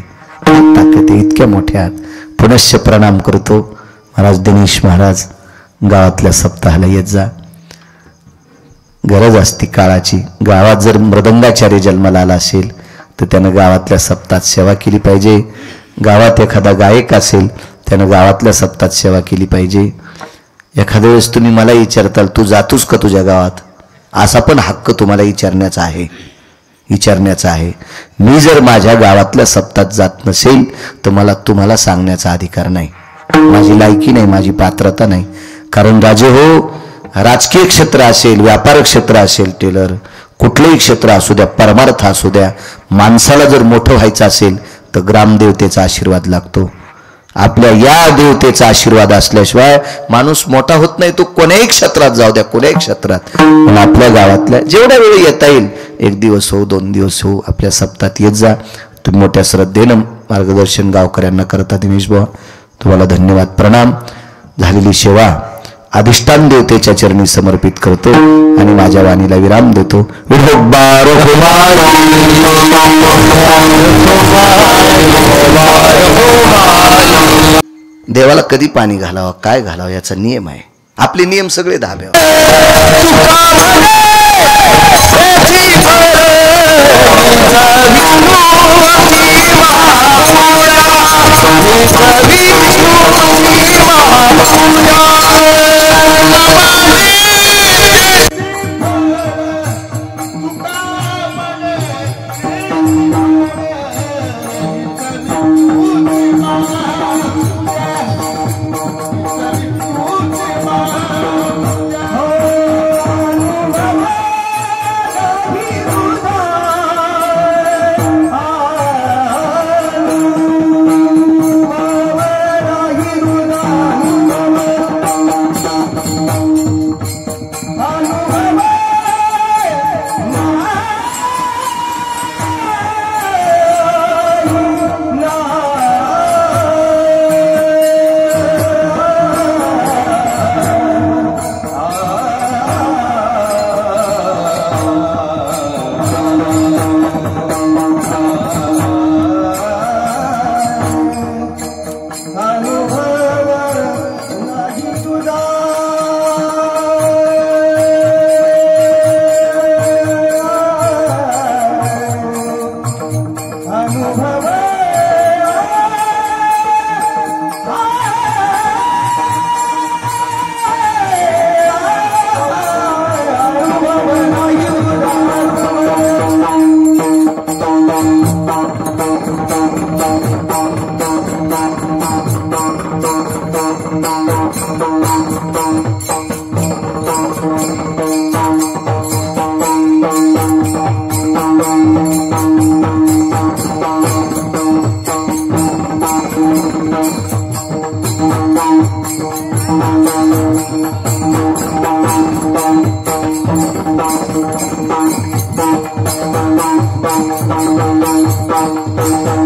ताकद इतक्या मोठ्या पुनश्च प्रणाम करतो महाराज दिनेश महाराज गावातल्या सप्ताहाला येत जा गरज असती काळाची गावात जर मृदंगाचार्य जन्माला आला असेल तर त्यानं गावातल्या सप्तात सेवा केली पाहिजे गावात एखादा गायक असेल त्यानं गावातल्या सप्तात सेवा केली पाहिजे एखाद्या वेळेस तुम्ही मला विचारताल तू जातोस का तुझ्या गावात असा पण हक्क तुम्हाला विचारण्याचा आहे मी जर माझ्या गावातल्या सप्तात जात नसेल तर मला तुम्हाला सांगण्याचा अधिकार नाही माझी लायकी नाही माझी पात्रता नाही कारण राजे हो राजकीय क्षेत्र असेल व्यापार क्षेत्र असेल टेलर कुठलंही क्षेत्र असू द्या परमार्थ असू द्या माणसाला जर मोठं व्हायचं असेल तर ग्रामदेवतेचा आशीर्वाद लागतो आपल्या या देवतेचा आशीर्वाद असल्याशिवाय माणूस मोठा होत नाही तो कोण्याही क्षेत्रात जाऊ द्या कोण्याही क्षेत्रात पण आपल्या गावातल्या जेवढ्या वेळ येता येईल 1 दिवस हो 2 दिवस हो आपल्या सप्तात येत जा तुम्ही मोठ्या श्रद्धेनं मार्गदर्शन गावकऱ्यांना करता दिनेश बुवा तुम्हाला धन्यवाद प्रणाम झालेली सेवा अधिष्ठान देवतेच्या चरणी समर्पित करतो आणि माझ्या वाणीला विराम देतो देवाला कधी पाणी घालावं काय घालावं याचा नियम आहे आपले नियम सगळे धाब्यावर Thank you.